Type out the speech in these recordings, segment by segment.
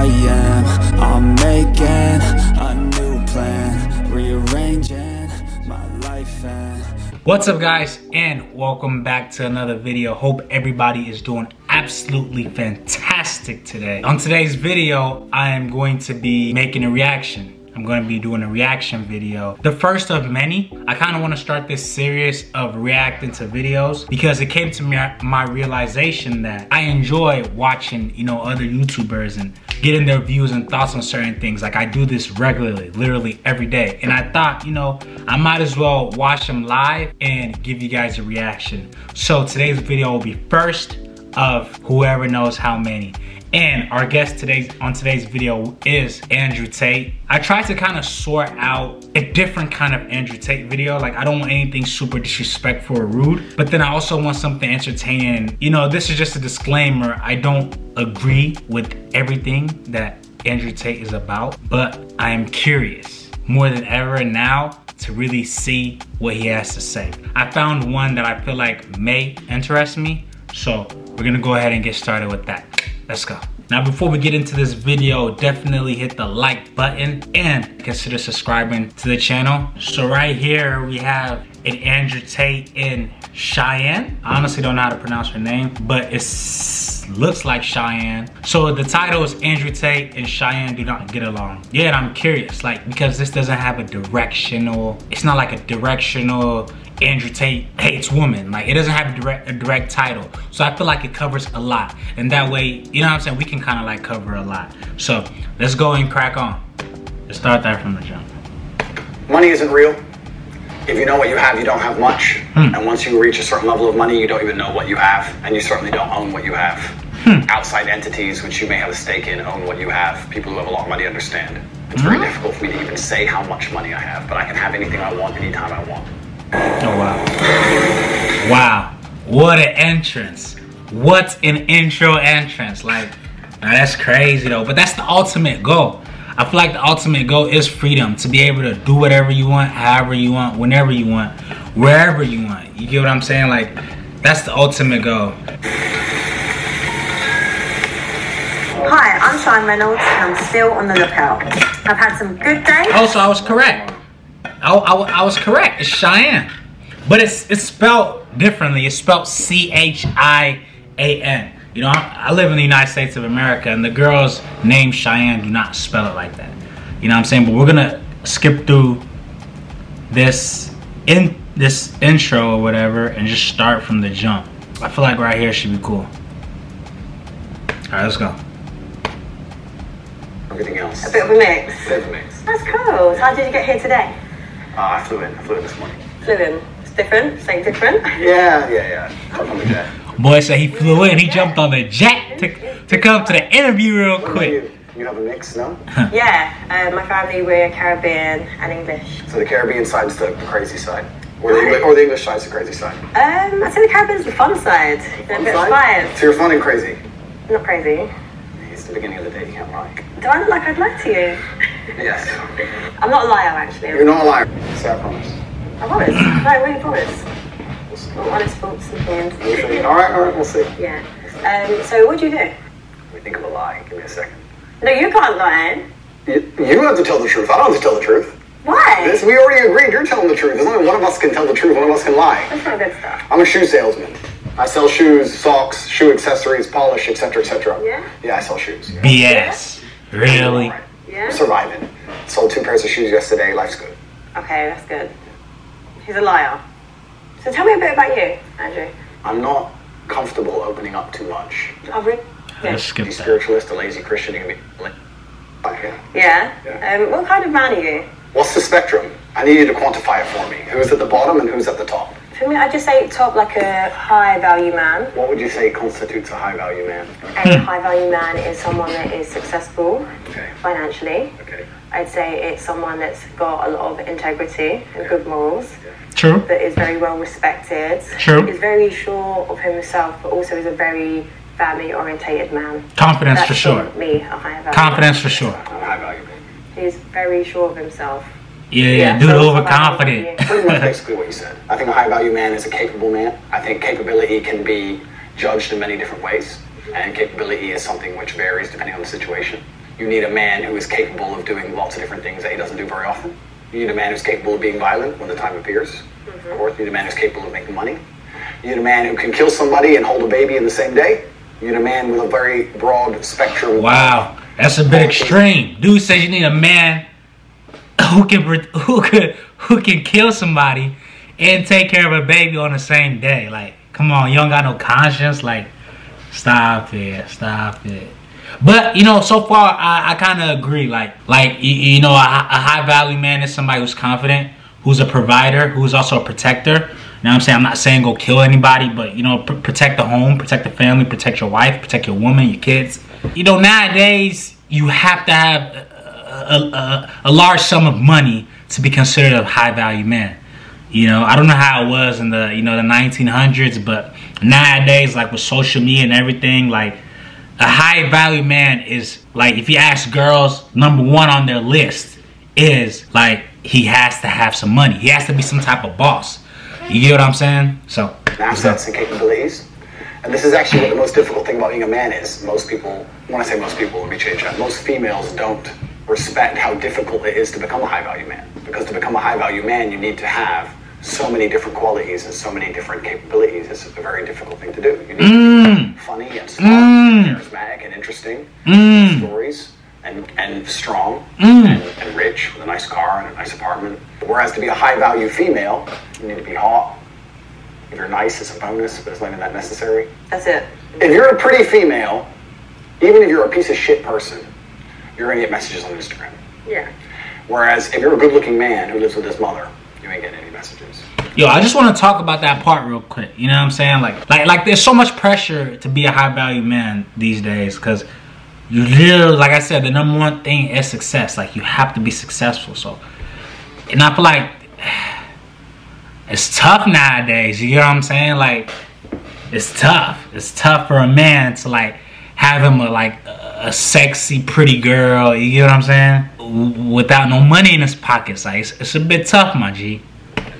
am. I'm making a new plan, rearranging my life and... What's up guys, and welcome back to another video. Hope everybody is doing absolutely fantastic today. On today's video, I am going to be making a reaction. I'm going to be doing a reaction video. The first of many. I kind of want to start this series of reacting to videos because it came to my realization that I enjoy watching, other YouTubers and getting their views and thoughts on certain things. Like I do this regularly, literally every day. And I thought, I might as well watch them live and give you guys a reaction. So today's video will be first of whoever knows how many. And our guest on today's video is Andrew Tate. I tried to kind of sort out a different kind of Andrew Tate video. Like I don't want anything super disrespectful or rude, but then I also want something entertaining. This is just a disclaimer. I don't agree with everything that Andrew Tate is about, but I am curious more than ever now to really see what he has to say. I found one that I feel like may interest me, so we're gonna go ahead and get started with that. Let's go. Now, before we get into this video, definitely hit the like button and consider subscribing to the channel. So right here, we have an Andrew Tate in Cheyenne. I honestly don't know how to pronounce her name, but it looks like Cheyenne. So the title is Andrew Tate and Cheyenne Do Not Get Along. Yeah, and I'm curious, because this doesn't have it's not like a directional Andrew Tate hates women. Like it doesn't have a direct title. So I feel like it covers a lot. And that way, we can kind of cover a lot. So let's go and crack on. Let's start that from the jump. Money isn't real. If you know what you have, you don't have much. And once you reach a certain level of money, you don't even know what you have. And you certainly don't own what you have. Outside entities, which you may have a stake in, own what you have. People who have a lot of money understand. It's very difficult for me to even say how much money I have, but I can have anything I want, anytime I want. Oh, wow. Wow. What an entrance. What an intro entrance. Now that's crazy though, but that's the ultimate goal. I feel like the ultimate goal is freedom, to be able to do whatever you want, however you want, whenever you want, wherever you want. You get what I'm saying? That's the ultimate goal. Hi, I'm Sean Reynolds and I'm still on the lookout. I've had some good days. Oh, so I was correct. I was correct. It's Cheyenne, but it's spelled differently. It's spelled C-H-I-A-N. I live in the United States of America, and the girl's name Cheyenne do not spell it like that. You know what I'm saying? But we're gonna skip through this intro or whatever and just start from the jump. I feel like right here should be cool. All right, let's go. Everything else. A bit of a mix. A bit of a mix. That's cool. So how did you get here today? I flew in this morning. Flew in. It's different? Something different? Yeah. Come on the jet. Boy said he flew in. He jumped on the jet to come to the interview real quick. You have a mix, no? Yeah. My family, we're Caribbean and English. So the Caribbean side's the crazy side? Or the English side's the crazy side? I'd say the Caribbean's the fun side. Fun side? So you're fun and crazy? Not crazy. It's the beginning of the day, you can't lie. Do I look like I'd lie to you? Yes. I'm not a liar, actually. You're not a liar. Say I promise. I promise. No, I really promise. All honest thoughts and feelings. All right, we'll see. Yeah. So what do you do? Let me think of a lie. Give me a second. No, you can't lie. You have to tell the truth. I don't have to tell the truth. Why? We already agreed. You're telling the truth. There's only one of us can tell the truth. One of us can lie. That's not good stuff. I'm a shoe salesman. I sell shoes, socks, shoe accessories, polish, etc., etc. Yeah? Yeah, I sell shoes. Yeah. BS. Really? Yeah? I'm surviving. Sold 2 pairs of shoes yesterday. Life's good. Okay, that's good. He's a liar. So tell me a bit about you, Andrew. I'm not comfortable opening up too much. Oh, really? Yeah. Let's skip A that. spiritualist, a lazy Christian. Yeah? What kind of man are you? What's the spectrum? I need you to quantify it for me. Who's at the bottom and who's at the top? For me, I'd just say top, like a high value man. What would you say constitutes a high value man? A high value man is someone that is successful financially. Okay. I'd say it's someone that's got a lot of integrity and good morals. True. That is very well respected. True. Is very sure of himself, but also is a very family orientated man. Confidence That's for sure. Me, a high value Confidence man. for sure. I'm a high value man. He's very sure of himself. Yeah, dude, overconfident. Pretty much basically what you said. I think a high value man is a capable man. I think capability can be judged in many different ways, and capability is something which varies depending on the situation. You need a man who is capable of doing lots of different things that he doesn't do very often. You need a man who's capable of being violent when the time appears. Of course, you need a man who's capable of making money. You need a man who can kill somebody and hold a baby in the same day. You need a man with a very broad spectrum. Wow, that's a bit extreme. Dude says you need a man who can kill somebody and take care of a baby on the same day. Like, come on, you don't got no conscience. Like, stop it. But, you know, so far, I kind of agree. Like you know, a high value man is somebody who's confident, who's a provider, who's also a protector. You know what I'm saying? I'm not saying go kill anybody, but, you know, protect the home, protect the family, protect your wife, protect your woman, your kids. You know, nowadays, you have to have a large sum of money to be considered a high value man. You know, I don't know how it was in the, you know, the 1900s, but nowadays, like with social media and everything, like a high value man is like, if you ask girls, number one on their list is like, he has to have some money. He has to be some type of boss. You get what I'm saying? So, assets and capabilities. And this is actually what the most difficult thing about being a man is. Most people, when I say most people, let me change that. Most females don't respect how difficult it is to become a high value man. Because to become a high value man, you need to have so many different qualities and so many different capabilities. It's a very difficult thing to do. You need to be funny and smart, charismatic and interesting, stories, and strong, and rich, with a nice car and a nice apartment. Whereas to be a high value female, you need to be hot. If you're nice, it's a bonus, but it's not even that necessary. That's it. If you're a pretty female, even if you're a piece of shit person, you're gonna get messages on Instagram. Yeah. Whereas if you're a good looking man who lives with his mother, you ain't getting any messages. Yo, I just want to talk about that part real quick. You know what I'm saying? Like there's so much pressure to be a high value man these days, because you literally, like I said, the number one thing is success. Like, you have to be successful. So, and I feel like it's tough nowadays. You know what I'm saying? Like, it's tough. It's tough for a man to like have him a sexy, pretty girl. You get what I'm saying? Without no money in his pockets. Like, it's a bit tough, my G.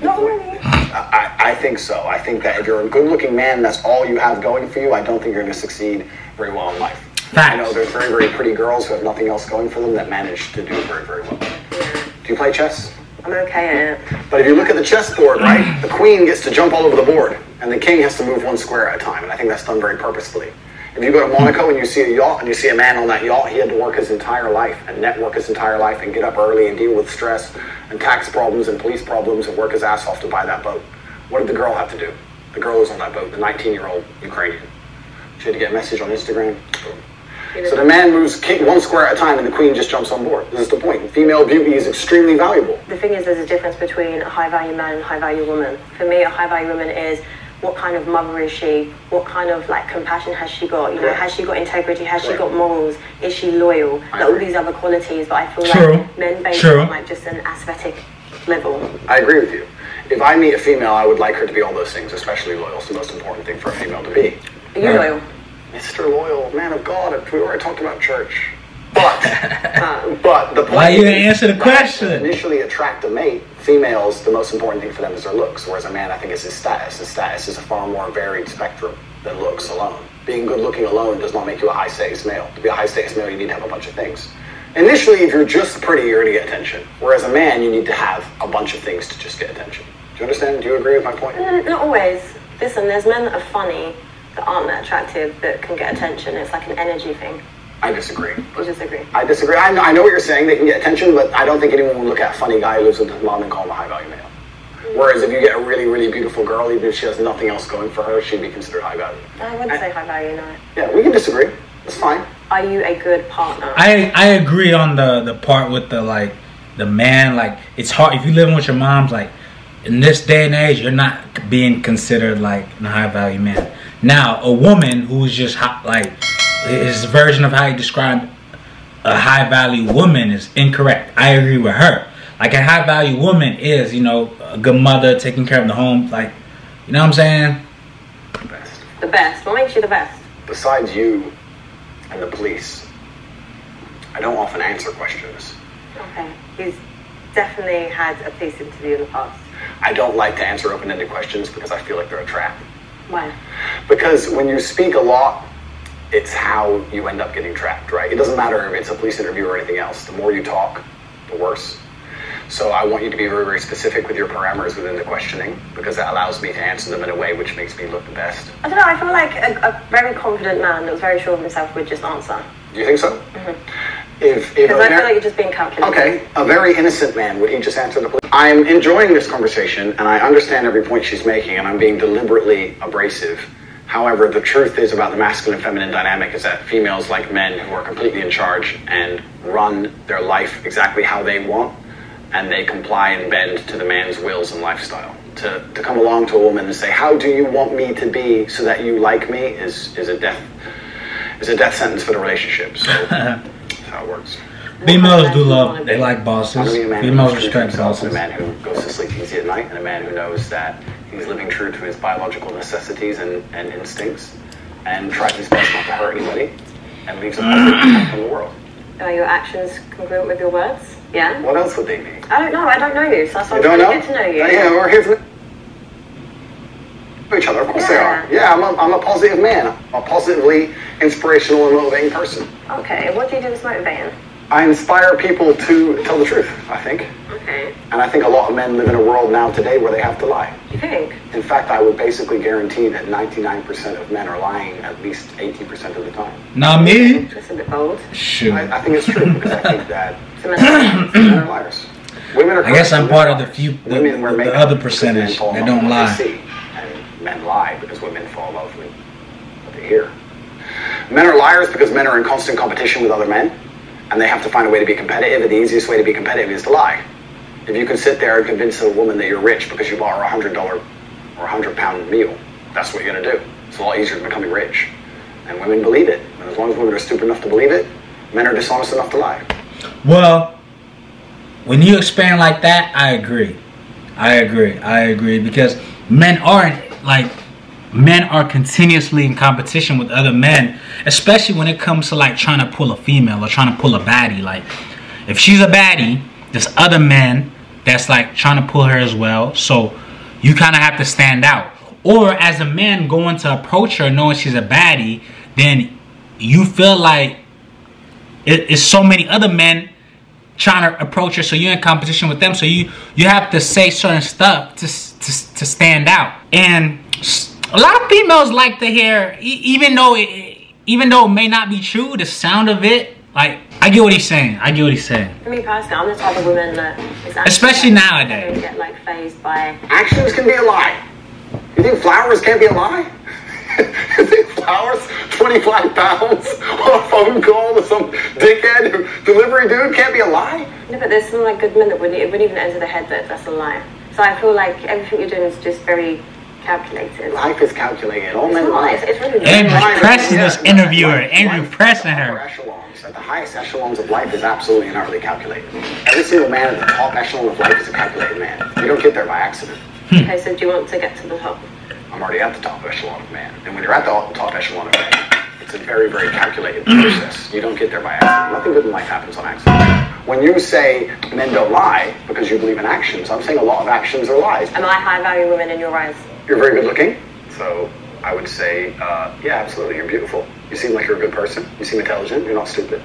No money. I think so. I think that if you're a good-looking man, that's all you have going for you. I don't think you're going to succeed very well in life. Facts. I know there's very, very pretty girls who have nothing else going for them that manage to do very, very well. Do you play chess? I'm okay at it. But if you look at the chessboard, right, the queen gets to jump all over the board, and the king has to move one square at a time, and I think that's done very purposefully. If you go to Monaco and you see a yacht, and you see a man on that yacht, he had to work his entire life, and network his entire life, and get up early, and deal with stress, and tax problems, and police problems, and work his ass off to buy that boat. What did the girl have to do? The girl was on that boat, the 19-year-old Ukrainian. She had to get a message on Instagram. Boom. So the man moves one square at a time, and the queen just jumps on board. This is the point. Female beauty is extremely valuable. The thing is, there's a difference between a high-value man and a high-value woman. For me, a high-value woman is, what kind of mother is she? What kind of like compassion has she got? You know, has she got integrity? Has she got morals? Is she loyal? Like, all these other qualities. But I feel like men based on like just an aesthetic level. I agree with you. If I meet a female, I would like her to be all those things, especially loyal. It's the most important thing for a female to be. Are you loyal? Mr. Loyal, man of God. We already talked about church. But the point Why you didn't answer the question? Initially attract a mate, females, the most important thing for them is their looks. Whereas a man, I think, is his status. His status is a far more varied spectrum than looks alone. Being good looking alone does not make you a high status male. To be a high status male, you need to have a bunch of things. Initially, if you're just pretty, you're going to get attention. Whereas a man, you need to have a bunch of things to just get attention. Do you understand? Do you agree with my point? Not always. Listen, there's men that are funny, that aren't that attractive, that can get attention. It's like an energy thing. I disagree. You disagree? I disagree. I know what you're saying. They can get attention, but I don't think anyone would look at a funny guy who lives with his mom and call him a high-value male. Whereas if you get a really, really beautiful girl, even if she has nothing else going for her, she'd be considered high-value. I wouldn't say high-value, no. Yeah, we can disagree. That's fine. Are you a good partner? I agree on the part with the man. Like, it's hard if you living with your moms. Like, in this day and age, you're not being considered like a high-value man. Now, a woman who's just like his version of how he described a high-value woman is incorrect. I agree with her. Like, a high-value woman is, you know, a good mother, taking care of the home. Like, you know what I'm saying? The best. The best. What makes you the best? Besides you and the police, I don't often answer questions. Okay. He's definitely had a police interview in the past. I don't like to answer open-ended questions because I feel like they're a trap. Why? Because when you speak a lot, it's how you end up getting trapped, right? It doesn't matter if it's a police interview or anything else. The more you talk, the worse. So I want you to be very, very specific with your parameters within the questioning, because that allows me to answer them in a way which makes me look the best. I don't know, I feel like a very confident man that was very sure of himself would just answer. Do you think so? Because I feel like you're just being calculated. Okay, a very innocent man, would he just answer the police? I'm enjoying this conversation, and I understand every point she's making, and I'm being deliberately abrasive. However, the truth is about the masculine and feminine dynamic is that females like men who are completely in charge and run their life exactly how they want, and they comply and bend to the man's wills and lifestyle. To come along to a woman and say, how do you want me to be so that you like me, is a death sentence for the relationship. So that's how it works. Females do love, they like bosses. Females respect bosses. A man who goes to sleep easy at night, and a man who knows that he's living true to his biological necessities and instincts, and tries his best not to hurt anybody, and leaves a positive impact on the world. Are your actions congruent with your words? Yeah? What else would they be? I don't know, I don't know you, so I'm trying to get to know you. Yeah, we're here to know each other, of course they are. Yeah, I'm a positive man, a positively inspirational and motivating person. Okay, what do you do that's motivating? I inspire people to tell the truth, I think. Okay. And I think a lot of men live in a world now today where they have to lie. You think? In fact, I would basically guarantee that 99% of men are lying at least 80% of the time. Not me. That's a bit bold. Shoot. I think it's true, because I think that men are liars. Women are I guess I'm part of the the other percentage that don't lie. And men lie because women fall in love with what they hear. Men are liars because men are in constant competition with other men, and they have to find a way to be competitive, and the easiest way to be competitive is to lie. If you can sit there and convince a woman that you're rich because you bought her $100 or £100 meal, that's what you're going to do. It's a lot easier than becoming rich. And women believe it. And as long as women are stupid enough to believe it, men are dishonest enough to lie. Well, when you expand like that, I agree. I agree because men are continuously in competition with other men, especially when it comes to like trying to pull a female or trying to pull a baddie. Like if she's a baddie, there's other men that's like trying to pull her as well. So you kind of have to stand out. Or as a man going to approach her knowing she's a baddie, then you feel like it's so many other men trying to approach her, so you're in competition with them. So you have to say certain stuff to stand out. And a lot of females like to hear, even though it may not be true, the sound of it. Like, I get what he's saying. For me personally, I'm the type of woman that is actually, especially nowadays, don't get like phased by actions can be a lie. You think flowers can't be a lie? You think flowers, 25 pounds on a phone call to some dickhead delivery dude can't be a lie? No, but there's some like good men that wouldn't even enter the head that that's a lie. So I feel like everything you're doing is just very calculated. Life is calculated. All men lie. It's really Andrew pressing this interviewer. Andrew pressing her. At the highest echelons of life is absolutely and utterly calculated. Every single man at the top echelon of life is a calculated man. You don't get there by accident. Okay, so do you want to get to the top? I'm already at the top echelon of man. And when you're at the top echelon of man, it's a very, very calculated process. You don't get there by accident. Nothing good in life happens on accident. When you say men don't lie because you believe in actions, I'm saying a lot of actions are lies. Am I high-value woman in your eyes? You're very good looking, so I would say, yeah, absolutely, you're beautiful. You seem like you're a good person. You seem intelligent. You're not stupid.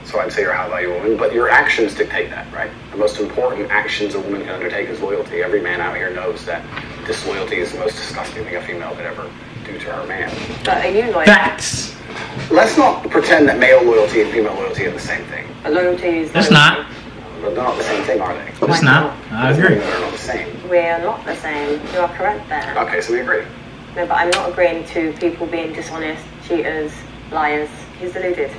So I'd say you're a high-value woman, but your actions dictate that, right? The most important actions a woman can undertake is loyalty. Every man out here knows that disloyalty is the most disgusting thing a female could ever do to her man. But are you loyal? Facts. Let's not pretend that male loyalty and female loyalty are the same thing. But loyalty is... It's not. They're not the same thing, are they? It's not. I agree. They're not the same. We're not the same. You are correct there. Okay, so we agree. No, but I'm not agreeing to people being dishonest, cheaters, liars. He's deluded.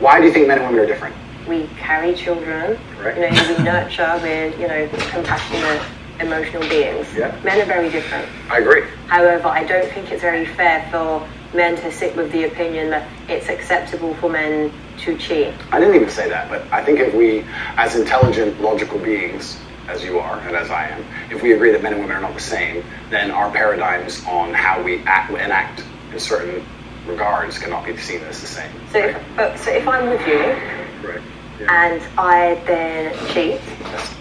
Why do you think men and women are different? We carry children. Correct. You know, we nurture. We're, compassionate, emotional beings. Yeah. Men are very different. I agree. However, I don't think it's very fair for men to sit with the opinion that it's acceptable for men to cheat. I didn't even say that, but I think if we, as intelligent, logical beings, as you are and as I am, if we agree that men and women are not the same, then our paradigms on how we act and act in certain regards cannot be seen as the same. So, right? so if I'm with you, right. Yeah. and I then cheat, That's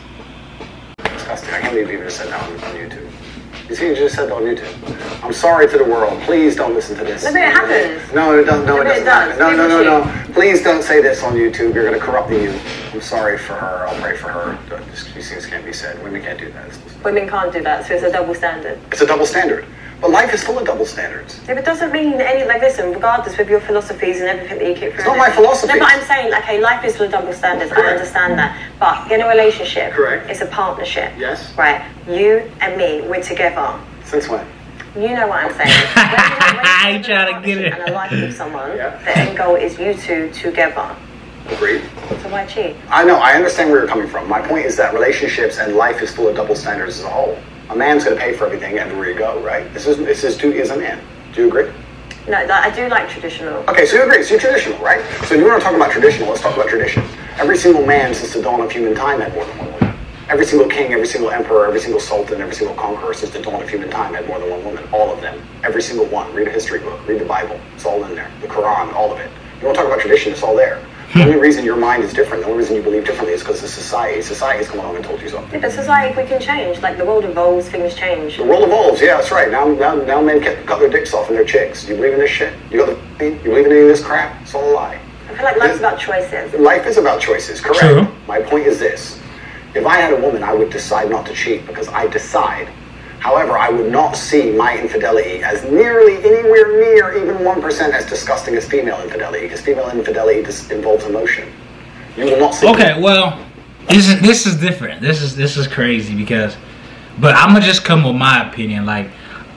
disgusting. I can't believe you just said that on YouTube. You see, you just said on YouTube. I'm sorry to the world. Please don't listen to this. No, but it happens. No, it doesn't. No, it doesn't. Does. No. Please don't say this on YouTube. You're going to corrupt the youth. I'm sorry for her. I'll pray for her. These things can't be said. Women can't do that. Women can't do that, so it's a double standard. It's a double standard. But life is full of double standards. Yeah, but it doesn't mean any, like, listen, regardless with your philosophies and everything that you keep through. It's not my philosophy. No, but I'm saying, okay, life is full of double standards. Correct. I understand that. But in a relationship, correct, it's a partnership. Yes. Right? You and me, we're together. Since when? You know what I'm saying. When I try to get it. And a life with someone, Yeah. the end goal is you two together. Agreed. So why cheat? I know, I understand where you're coming from. My point is that relationships and life is full of double standards as a whole. A man's going to pay for everything everywhere you go, right? It's his duty as a man. Do you agree? No, I do like traditional. Okay, so you agree. So you're traditional, right? So if you want to talk about traditional, let's talk about tradition. Every single man since the dawn of human time had more than one woman. Every single king, every single emperor, every single sultan, every single conqueror since the dawn of human time had more than one woman. All of them. Every single one. Read a history book. Read the Bible. It's all in there. The Quran, all of it. You want to talk about tradition, it's all there. The only reason your mind is different, the only reason you believe differently is because of society. Society's come along and told you so. Yeah, but society, we can change. Like, the world evolves, things change. The world evolves, yeah, that's right. Now men cut their dicks off and their chicks. You believe in this shit? You believe in any of this crap? It's all a lie. I feel like life's about choices. Life is about choices, correct. True. My point is this. If I had a woman, I would decide not to cheat because I decide. However, I would not see my infidelity as nearly anywhere near even 1% as disgusting as female infidelity, because female infidelity involves emotion. You will not see. Okay, well, this is different. This is crazy because, but I'm gonna just come with my opinion. Like,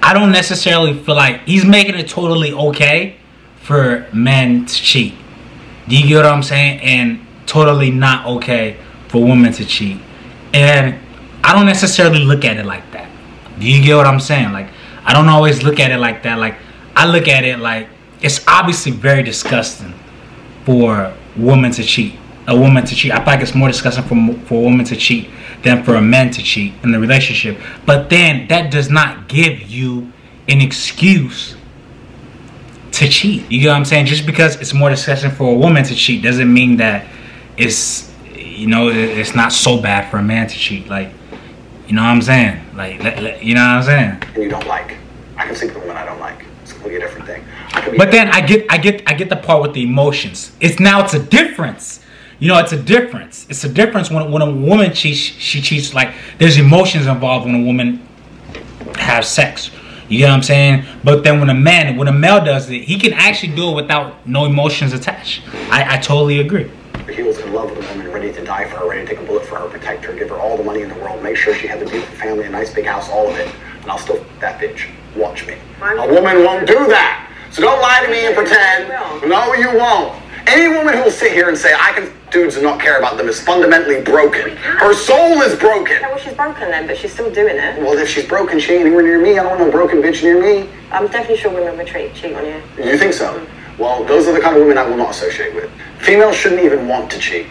I don't necessarily feel like he's making it totally okay for men to cheat. Do you get what I'm saying? And totally not okay for women to cheat. And I don't necessarily look at it like that. Do you get what I'm saying? Like, I don't always look at it like that. Like, I look at it like it's obviously very disgusting for a woman to cheat. I feel like it's more disgusting for a woman to cheat than for a man to cheat in the relationship. But then that does not give you an excuse to cheat. You get what I'm saying? Just because it's more disgusting for a woman to cheat doesn't mean that it's, you know, it's not so bad for a man to cheat. Like, you know what I'm saying? Like, you know what I'm saying? And you don't like. I can sleep with a woman I don't like. It's a completely different thing. But then I get the part with the emotions. It's a difference. You know, it's a difference. It's a difference when a woman cheats. She cheats, like, there's emotions involved when a woman has sex. You get what I'm saying? But then when a male does it, he can actually do it without no emotions attached. I totally agree. He was in love with a woman, ready to die for her, ready to take a bullet for her, protect her, give her all the money in the world, make sure she had the beautiful family, a nice big house, all of it. And I'll still f that bitch. Watch me. A woman won't do that. So don't lie to me and pretend. No, you won't. Any woman who will sit here and say, I can dudes and not care about them is fundamentally broken. Her soul is broken. Yeah, well, she's broken then, but she's still doing it. Well, if she's broken, she ain't anywhere near me. I don't want no broken bitch near me. I'm definitely sure women would cheat on you. You think so? Well, those are the kind of women I will not associate with. Females shouldn't even want to cheat.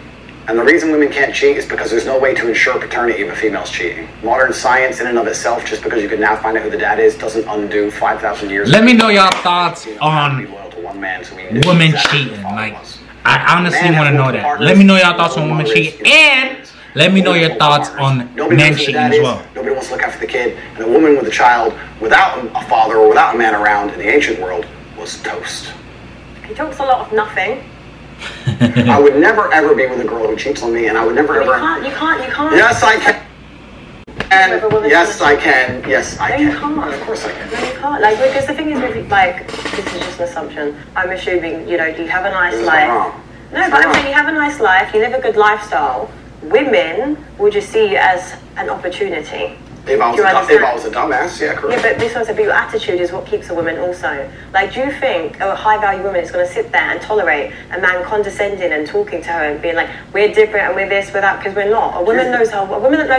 And the reason women can't cheat is because there's no way to ensure paternity if a female's cheating. Modern science in and of itself, just because you can now find out who the dad is, doesn't undo 5,000 years. Let me know your thoughts on women cheating. Like, I honestly want to know that. Let me know your thoughts on women cheating, and let me know your thoughts on men cheating as well. Nobody wants to look after the kid, and a woman with a child without a father or without a man around in the ancient world was toast. He talks a lot of nothing. I would never ever be with a girl who cheats on me, and I would never ever. You can't. Yes, I can. And yes, I can. Yes, I can. No, you can't. Of course I can. No, you can't. Like, because the thing is, with, like, this is just an assumption. I'm assuming, you know, you have a nice life. No, but I'm saying you have a nice life, you live a good lifestyle. Women will just see you as an opportunity. If I was a dumbass, yeah, correct. Yeah, but this also, but your attitude is what keeps a woman also. Like, do you think a high-value woman is going to sit there and tolerate a man condescending and talking to her and being like, we're different and we're this, we're that, because we're not? A woman that knows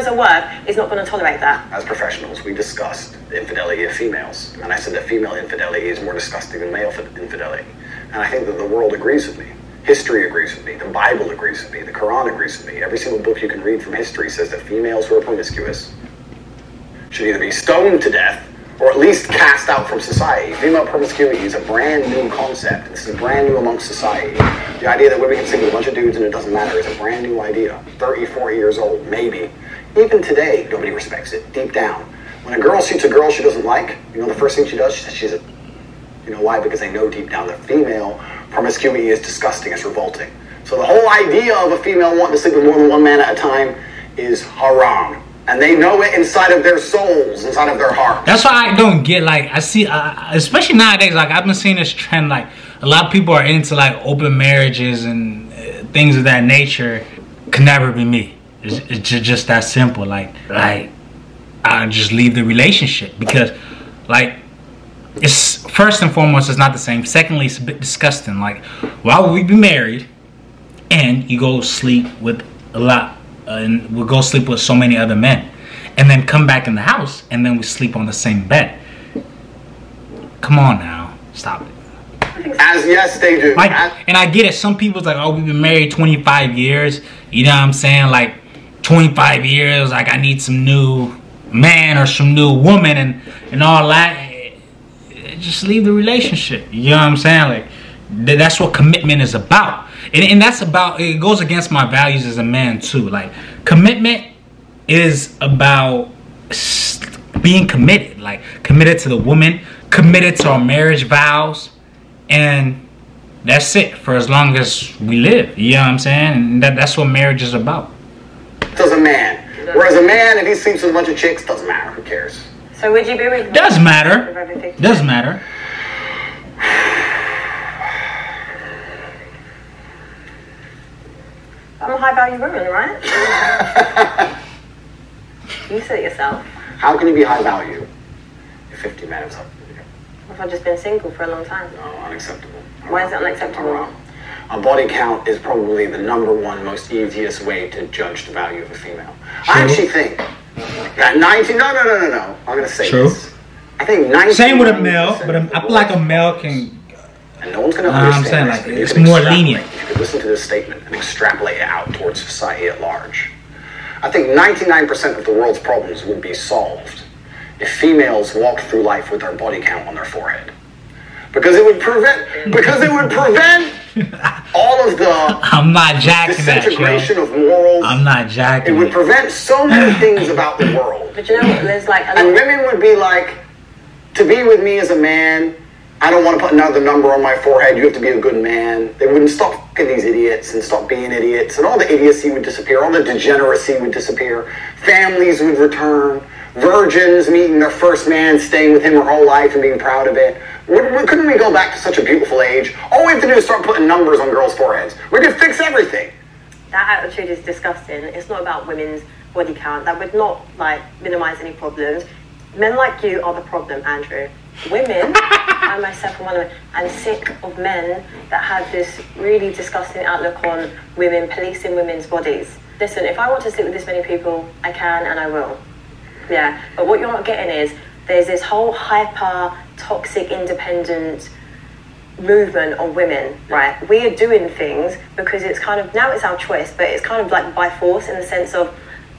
her worth is not going to tolerate that. As professionals, we discussed the infidelity of females, and I said that female infidelity is more disgusting than male infidelity. And I think that the world agrees with me. History agrees with me. The Bible agrees with me. The Quran agrees with me. Every single book you can read from history says that females who are promiscuous should either be stoned to death or at least cast out from society. Female promiscuity is a brand new concept. This is brand new amongst society. The idea that women can sleep with a bunch of dudes and it doesn't matter is a brand new idea. 30, 40 years old, maybe. Even today, nobody respects it, deep down. When a girl shoots a girl she doesn't like, you know the first thing she does? She says she's a... You know why? Because they know deep down that female promiscuity is disgusting, it's revolting. So the whole idea of a female wanting to sleep with more than one man at a time is haram. And they know it inside of their souls, inside of their heart. That's why I don't get, like, I see, especially nowadays, like, I've been seeing this trend, like, a lot of people are into, like, open marriages and things of that nature. Could never be me. It's just that simple. Like, I just leave the relationship because, like, it's, first and foremost, it's not the same. Secondly, it's a bit disgusting. Like, why would we be married and you go sleep with a lot, and we'll go sleep with so many other men, and then come back in the house and then we sleep on the same bed? Come on now, stop it. As yes, they do. Like, and I get it. Some people's like, oh, we've been married 25 years. You know what I'm saying? Like, 25 years. Like, I need some new man or some new woman and all that. Just leave the relationship. You know what I'm saying? Like, that's what commitment is about. And that's about, it goes against my values as a man too. Like, commitment is about being committed. Like, committed to the woman, committed to our marriage vows. And that's it for as long as we live. You know what I'm saying? And that's what marriage is about. Does a man. Whereas a man, if he sleeps with a bunch of chicks, doesn't matter. Who cares? So would you be with... Does matter. Does matter. I'm a high value woman, right? You said it yourself. How can you be high value if 50 men have something to do? What if I've just been single for a long time? No, unacceptable. Why is it unacceptable? A body count is probably the #1 most easiest way to judge the value of a female. True. I actually think that 19... No. I'm going to say True. This. I think 19... Same with a male, but I feel like a male can... And no one's going to understand like, this. It's more lenient. You could listen to this statement and extrapolate it out towards society at large. I think 99% of the world's problems would be solved if females walked through life with their body count on their forehead. Because it would prevent all of the I'm not jacking disintegration that, of morals. I'm not jacking it. Would prevent so many things about the world. But you know what, there's like... And women would be like, to be with me as a man, I don't want to put another number on my forehead. You have to be a good man. They wouldn't stop fucking these idiots and stop being idiots. And all the idiocy would disappear. All the degeneracy would disappear. Families would return. Virgins meeting their first man, staying with him her whole life and being proud of it. Couldn't we go back to such a beautiful age? All we have to do is start putting numbers on girls' foreheads. We could fix everything. That attitude is disgusting. It's not about women's body count. That would not, like, minimize any problems. Men like you are the problem, Andrew. Women, I myself am one of them, I'm sick of men that have this really disgusting outlook on women, policing women's bodies. Listen, if I want to sleep with this many people, I can and I will. Yeah, but what you're not getting is there's this whole hyper, toxic, independent movement on women, right? We are doing things because it's kind of, now it's our choice, but it's kind of like by force in the sense of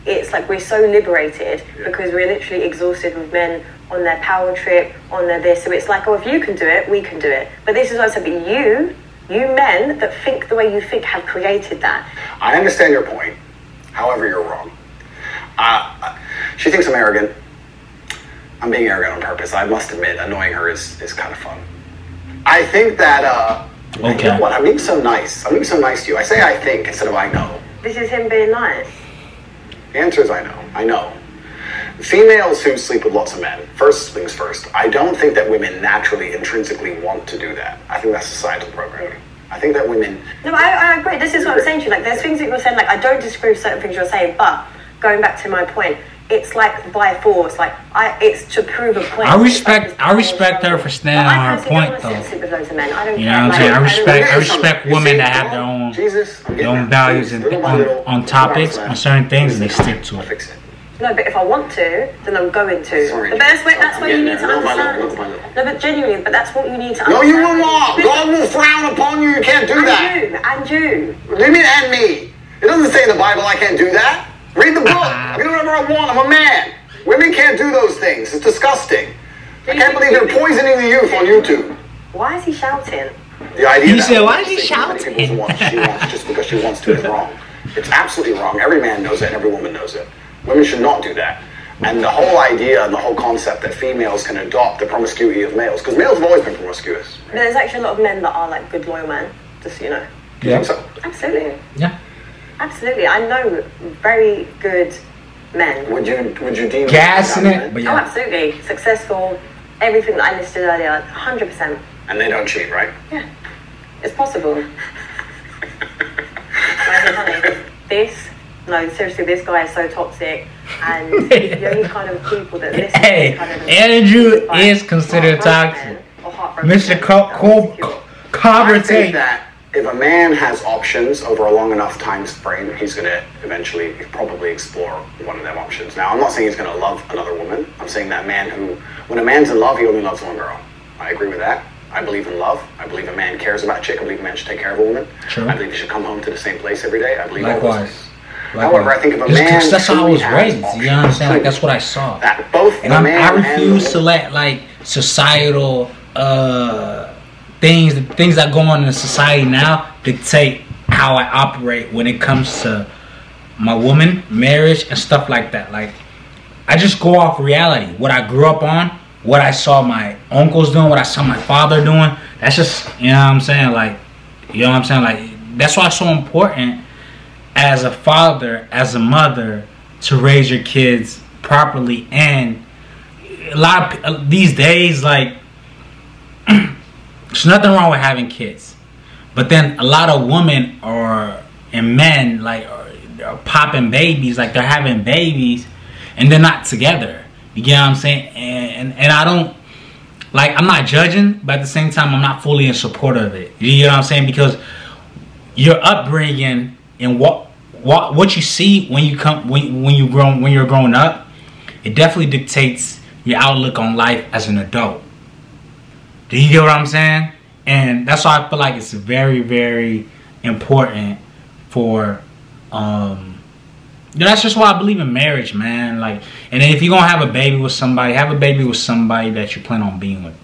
it's like we're so liberated because we're literally exhausted with men on their power trip, on their this. So it's like, oh, if you can do it, we can do it. But this is what I said, but you men that think the way you think have created that. I understand your point. However, you're wrong. She thinks I'm arrogant. I'm being arrogant on purpose. I must admit, annoying her is kind of fun. I think that, okay. You know what? I'm being so nice. I'm being so nice to you. I say I think instead of I know. This is him being nice. The answer is I know. I know. Females who sleep with lots of men, first things first, I don't think that women naturally, intrinsically want to do that. I think that's societal programming. I think that women... No, I agree. This is what I'm saying to you. Like, there's things that you're saying, like, I don't disagree with certain things you're saying, but going back to my point, it's like by force. Like, it's to prove a point. I respect her for standing on her point, though. You know what I'm saying? I respect women that have their own values and on topics, on certain things, and they stick to it. No, but if I want to, then I'm going to. But that's what you need to understand. No, but genuinely, but that's what you need to understand. No, you will not. God will frown upon you. You can't do that. And you. What do you mean, and me? It doesn't say in the Bible I can't do that. Read the book. I can do whatever I want. I'm a man. Women can't do those things. It's disgusting. I can't believe they're poisoning the youth on YouTube. Why is he shouting? The idea he said, why is he shouting? She wants just because she wants to is wrong. It's absolutely wrong. Every man knows it and every woman knows it. Women should not do that. And the whole idea and the whole concept that females can adopt the promiscuity of males, because males have always been promiscuous. But there's actually a lot of men that are like good loyal men, just so you know. Do you think so? Absolutely. Yeah. Absolutely. I know very good men. Would you deem Gassing it? But Oh, absolutely. Successful, everything that I listed earlier, 100%. And they don't cheat, right? Yeah. It's possible. Honey, no, seriously, this guy is so toxic, and the only kind of people that listen Hey, to kind of Andrew is considered toxic. Mr. Cobra Tate. That if a man has options over a long enough time frame, he's going to eventually probably explore one of them options. Now, I'm not saying he's going to love another woman. I'm saying that when a man's in love, he only loves one girl. I agree with that. I believe in love. I believe a man cares about a chick. I believe a man should take care of a woman. True. I believe he should come home to the same place every day. I believe all those Likewise. things. However, I think if a man that's how I was raised. options, You know what I'm saying? Like, that's what I saw. that both And the I man refuse and to let like societal things that go on in society now dictate how I operate when it comes to my woman, marriage, and stuff like that. Like, I just go off reality, what I grew up on, what I saw my uncles doing, what I saw my father doing. That's just, you know what I'm saying? Like, you know what I'm saying? Like, that's why it's so important as a father, as a mother, to raise your kids properly. And a lot of these days, like, there's nothing wrong with having kids, but then a lot of women and men like are popping babies, like they're having babies and they're not together. You get what I'm saying? And I don't, like, I'm not judging, but at the same time, I'm not fully in support of it. You get what I'm saying? Because your upbringing and what you see when you're growing up, it definitely dictates your outlook on life as an adult. Do you get what I'm saying? And that's why I feel like it's very, very important for that's just why I believe in marriage, man. Like, and then if you're gonna have a baby with somebody, have a baby with somebody that you plan on being with.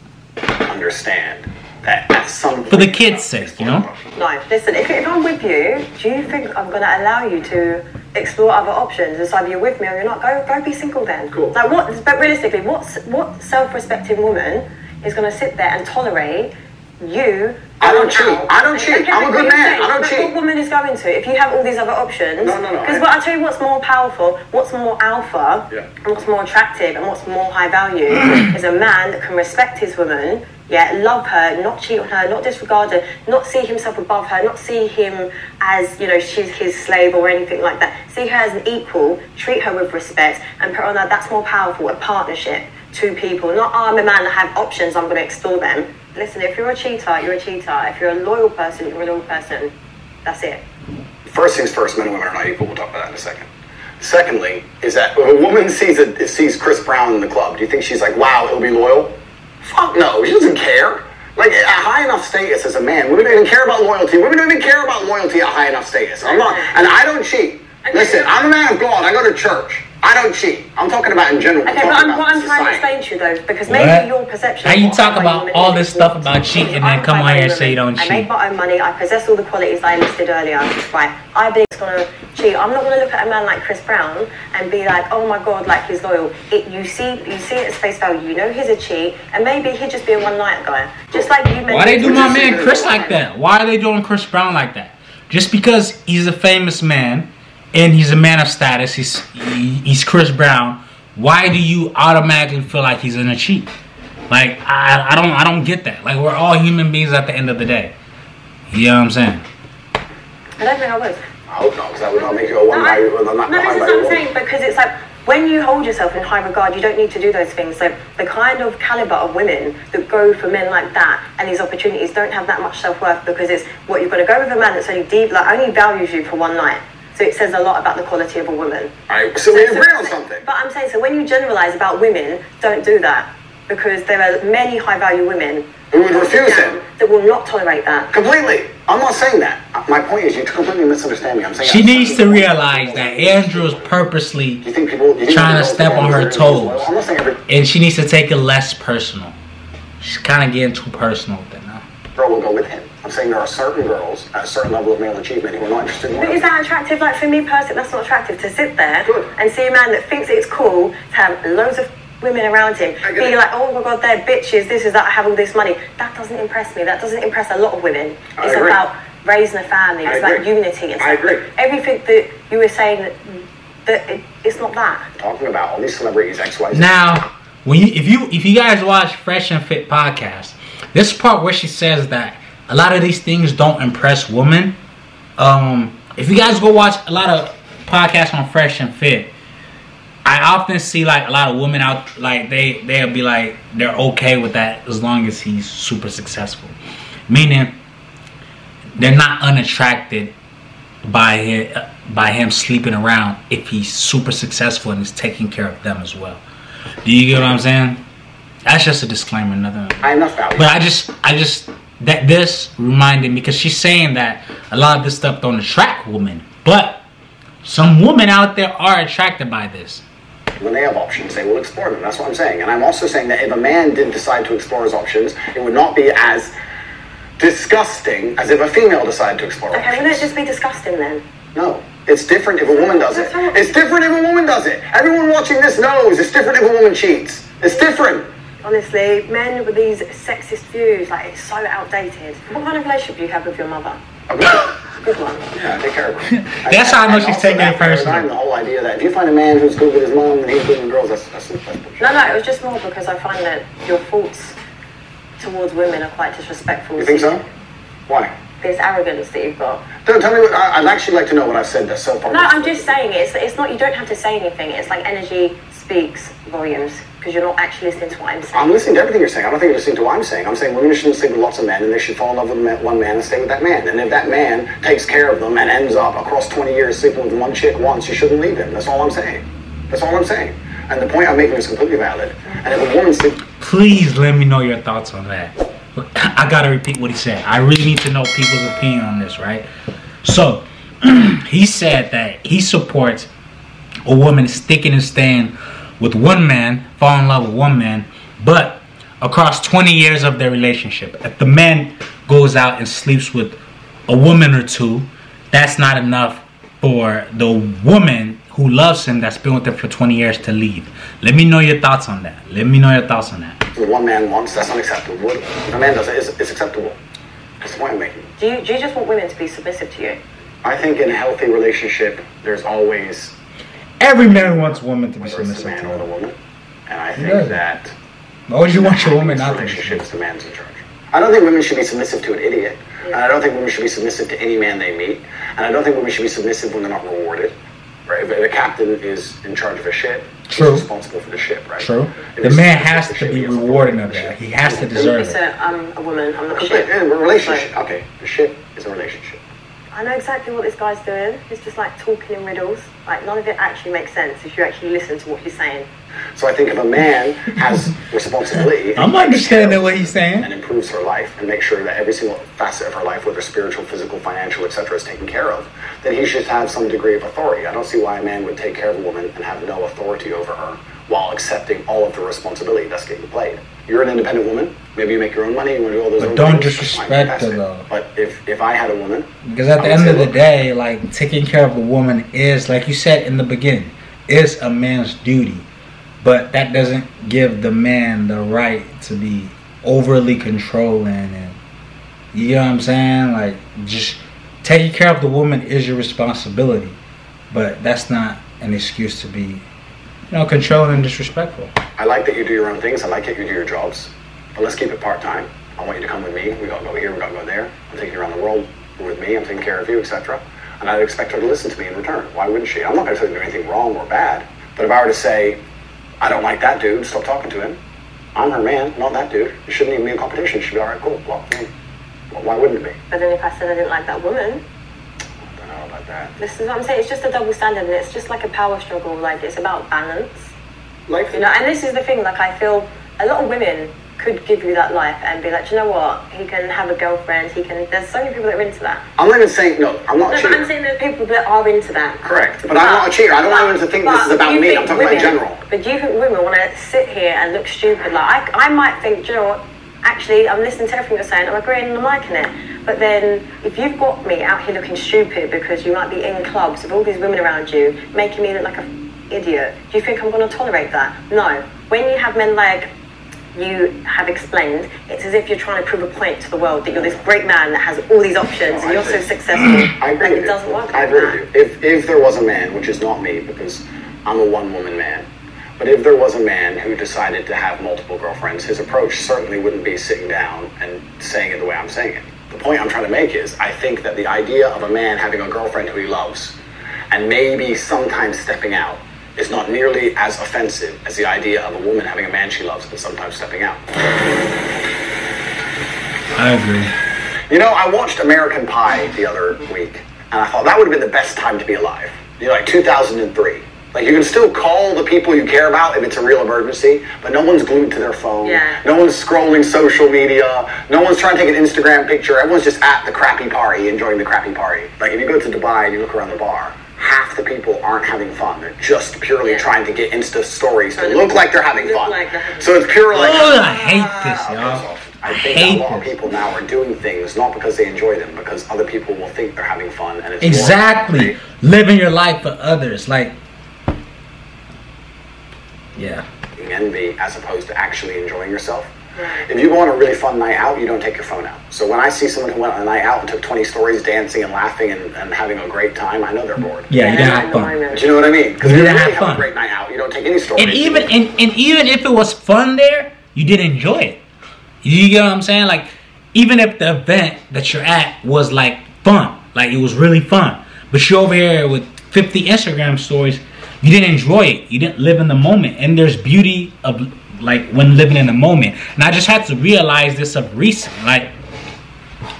understand that at some point, For the kids' sake, you know? No, listen, if I'm with you, do you think I'm going to allow you to explore other options? It's either you're with me or you're not. Go be single then. Cool. Like, but realistically, what self-respecting woman is going to sit there and tolerate you? I don't cheat. I don't cheat. I'm a good man. I don't cheat. What woman is going to? If you have all these other options. No. Because I tell you what's more powerful, what's more alpha, and what's more attractive, and what's more high value is a man that can respect his woman, love her, not cheat on her, not disregard her, not see himself above her, not see him as, you know, she's his slave or anything like that. See her as an equal, treat her with respect, and put on that. That's more powerful, a partnership. Two people, not I'm a man that have options, I'm going to extort them. Listen, if you're a cheater, you're a cheater. If you're a loyal person, you're a loyal person. That's it. First things first, men and women are not equal. We'll talk about that in a second. Secondly, is that if a woman sees Chris Brown in the club, do you think she's like, wow, he'll be loyal? Fuck no, she doesn't care. Like, at high enough status as a man, women don't even care about loyalty. Women don't even care about loyalty at high enough status. I'm not, and I don't cheat. Listen, I'm a man of God. I go to church. I don't cheat. I'm talking about in general. Okay, but what I'm trying to explain to you though, because maybe your perception. How you talk about all this stuff about cheating and then come on here and say you don't cheat? I make my own money. I possess all the qualities that I listed earlier. Right? I believe it's gonna cheat. I'm not gonna look at a man like Chris Brown and be like, oh my God, like he's loyal. You see it as face value. You know he's a cheat, and maybe he'd just be a one-night guy. Just like you mentioned. Why they do my man Chris like that? Why are they doing Chris Brown like that? Just because he's a famous man and he's a man of status, he's Chris Brown. Why do you automatically feel like he's gonna cheat? Like, I don't get that. Like, we're all human beings at the end of the day. You know what I'm saying? I don't think I would. I hope not, because that would not make you a one-value. No, this is what I'm saying, because it's like, when you hold yourself in high regard, you don't need to do those things. So the kind of caliber of women that go for men like that and these opportunities don't have that much self-worth, because it's what you've got to go with a man that's only deep, like only values you for one night. So it says a lot about the quality of a woman. Alright, so we agree on something. But I'm saying, so when you generalize about women, don't do that. Because there are many high-value women who would refuse him, that will not tolerate that. Completely. I'm not saying that. My point is, you completely misunderstand me. I'm saying she needs to realize that Andrew is purposely trying to step on her toes, and she needs to take it less personal. She's kind of getting too personal with it now. Bro, we'll go with him. I'm saying there are certain girls at a certain level of male achievement who are not interested in But is that attractive? Like, for me personally, that's not attractive to sit there and see a man that thinks it's cool to have loads of women around him being like, oh my god, they're bitches, this is that, I have all this money. That doesn't impress me. That doesn't impress a lot of women. It's about raising a family. It's about unity and stuff. I agree. Everything that you were saying, that it's not that. Talking about all these celebrities, XYZ. Now, when if you guys watch Fresh and Fit podcast, this part where she says that a lot of these things don't impress women. If you guys go watch a lot of podcasts on Fresh and Fit, I often see like a lot of women out, like they'll be like they're okay with that as long as he's super successful, meaning they're not unattracted by him sleeping around if he's super successful and is taking care of them as well. Do you get what I'm saying? That's just a disclaimer, nothing. I am not valid. But I just that this reminded me, because she's saying that a lot of this stuff don't attract women, but some women out there are attracted by this. When they have options, they will explore them. That's what I'm saying. And I'm also saying that if a man did decide to explore his options, it would not be as disgusting as if a female decided to explore options. Okay, wouldn't it just be disgusting then? No. It's different if a woman does it. It's different if a woman does it. Everyone watching this knows it's different if a woman cheats. It's different. Honestly, men with these sexist views, like, it's so outdated. What kind of relationship do you have with your mother? A good one. Yeah, take care of her. That's how I know she's taking it personally. The whole idea that if you find a man who's good with his mom and he's good with girls, that's bullshit. No, it was just more because I find that your thoughts towards women are quite disrespectful. You think so? Why? This arrogance that you've got. Don't tell me what, I'd actually like to know what I've said that's so far. No, I'm just saying it's not, you don't have to say anything. It's like energy speaks volumes because you're not actually listening to what I'm saying. I'm listening to everything you're saying. I don't think you're listening to what I'm saying. I'm saying women shouldn't sleep with lots of men and they should fall in love with one man and stay with that man. And if that man takes care of them and ends up across 20 years sleeping with one chick once, you shouldn't leave him. That's all I'm saying. That's all I'm saying. And the point I'm making is completely valid. And if a woman sleeps... Please let me know your thoughts on that. I gotta repeat what he said. I really need to know people's opinion on this, right? So, he said that he supports a woman sticking and staying with one man, fall in love with one man, but across 20 years of their relationship, if the man goes out and sleeps with a woman or two, that's not enough for the woman who loves him, that's been with him for 20 years, to leave. Let me know your thoughts on that. Let me know your thoughts on that. One man once, that's unacceptable. If a man does it, it's acceptable. That's the point I'm making. Do you just want women to be submissive to you? I think in a healthy relationship, there's always... Every man wants a woman to be submissive man to or the him. woman. And I think that... Why would you want your woman not to be relationships, the man's in charge. I don't think women should be submissive to an idiot. And I don't think women should be submissive to any man they meet. And I don't think women should be submissive when they're not rewarded. Right? If a captain is in charge of a ship, he's responsible for the ship, right? True. The man has to be rewarding of that. He has to deserve it. I'm a woman, I'm not a ship. A relationship. Okay, the ship is a relationship. I know exactly what this guy's doing. He's just like talking in riddles. Like, none of it actually makes sense if you actually listen to what he's saying. So I think if a man has responsibility, I'm understanding what he's saying, and improves her life and makes sure that every single facet of her life, whether spiritual, physical, financial, etc., is taken care of, then he should have some degree of authority. I don't see why a man would take care of a woman and have no authority over her while accepting all of the responsibility that's getting played. You're an independent woman. Maybe you make your own money. You want to do all those. But don't disrespect her though. But if I had a woman, because at the end of the day, like, taking care of a woman is, like you said in the beginning, is a man's duty. But that doesn't give the man the right to be overly controlling, and you know what I'm saying? Like, just taking care of the woman is your responsibility, but that's not an excuse to be, you know, controlling and disrespectful. I like that you do your own things. I like that you do your jobs, but let's keep it part-time. I want you to come with me. We got to go here. We got to go there. I'm taking you around the world with me. I'm taking care of you, etc. And I'd expect her to listen to me in return. Why wouldn't she? I'm not going to tell you to do anything wrong or bad, but if I were to say, I don't like that dude, stop talking to him. I'm her man, not that dude. It shouldn't even be a competition. It should be, all right, cool. Well, why wouldn't it be? But then if I said I didn't like that woman... I don't know about that. This is what I'm saying. It's just a double standard, and it's just like a power struggle. Like, it's about balance. Like, you know, and this is the thing. Like, I feel a lot of women could give you that life and be like, do you know what? He can have a girlfriend. He can... There's so many people that are into that. I'm not even saying... No, I'm not a cheater. But I'm saying there's people that are into that. Correct. But I'm not a cheater. I don't want anyone to think this is about me. I'm talking about in general. But do you think women want to sit here and look stupid? Like, I might think, do you know what? Actually, I'm listening to everything you're saying. I'm agreeing and I'm liking it. But then, if you've got me out here looking stupid because you might be in clubs with all these women around you, making me look like an idiot, do you think I'm going to tolerate that? No. When you have men like you have explained, it's as if you're trying to prove a point to the world that you're this great man that has all these options and you're so successful. I agree with it doesn't work I like agree that. with you. If there was a man, which is not me because I'm a one-woman man, but if there was a man who decided to have multiple girlfriends, his approach certainly wouldn't be sitting down and saying it the way I'm saying it. The point I'm trying to make is, I think that the idea of a man having a girlfriend who he loves and maybe sometimes stepping out is not nearly as offensive as the idea of a woman having a man she loves and sometimes stepping out. I agree. You know, I watched American Pie the other week, and I thought that would have been the best time to be alive. You know, like 2003. Like, you can still call the people you care about if it's a real emergency, but no one's glued to their phone. Yeah. No one's scrolling social media. No one's trying to take an Instagram picture. Everyone's just at the crappy party, enjoying the crappy party. Like, if you go to Dubai and you look around the bar, half the people aren't having fun. They're just purely trying to get Insta stories to look like they're having fun. So it's pure like... Oh, I hate this, y'all. I think that a lot of people now are doing things not because they enjoy them, because other people will think they're having fun. And it's exactly. Living your life for others. Like, yeah. Envy as opposed to actually enjoying yourself. If you go on a really fun night out, you don't take your phone out. So when I see someone who went on a night out and took 20 stories dancing and laughing and having a great time, I know they're bored. Yeah, you didn't have fun. But you know what I mean? Because You if you didn't really have have fun. a great night out, you don't take any stories. And even if it was fun there, you did enjoy it. You get what I'm saying? Like, even if the event that you're at was like fun, like it was really fun, but you're over here with 50 Instagram stories, you didn't enjoy it. You didn't live in the moment. And there's beauty of like when living in the moment. And I just had to realize this of recent, like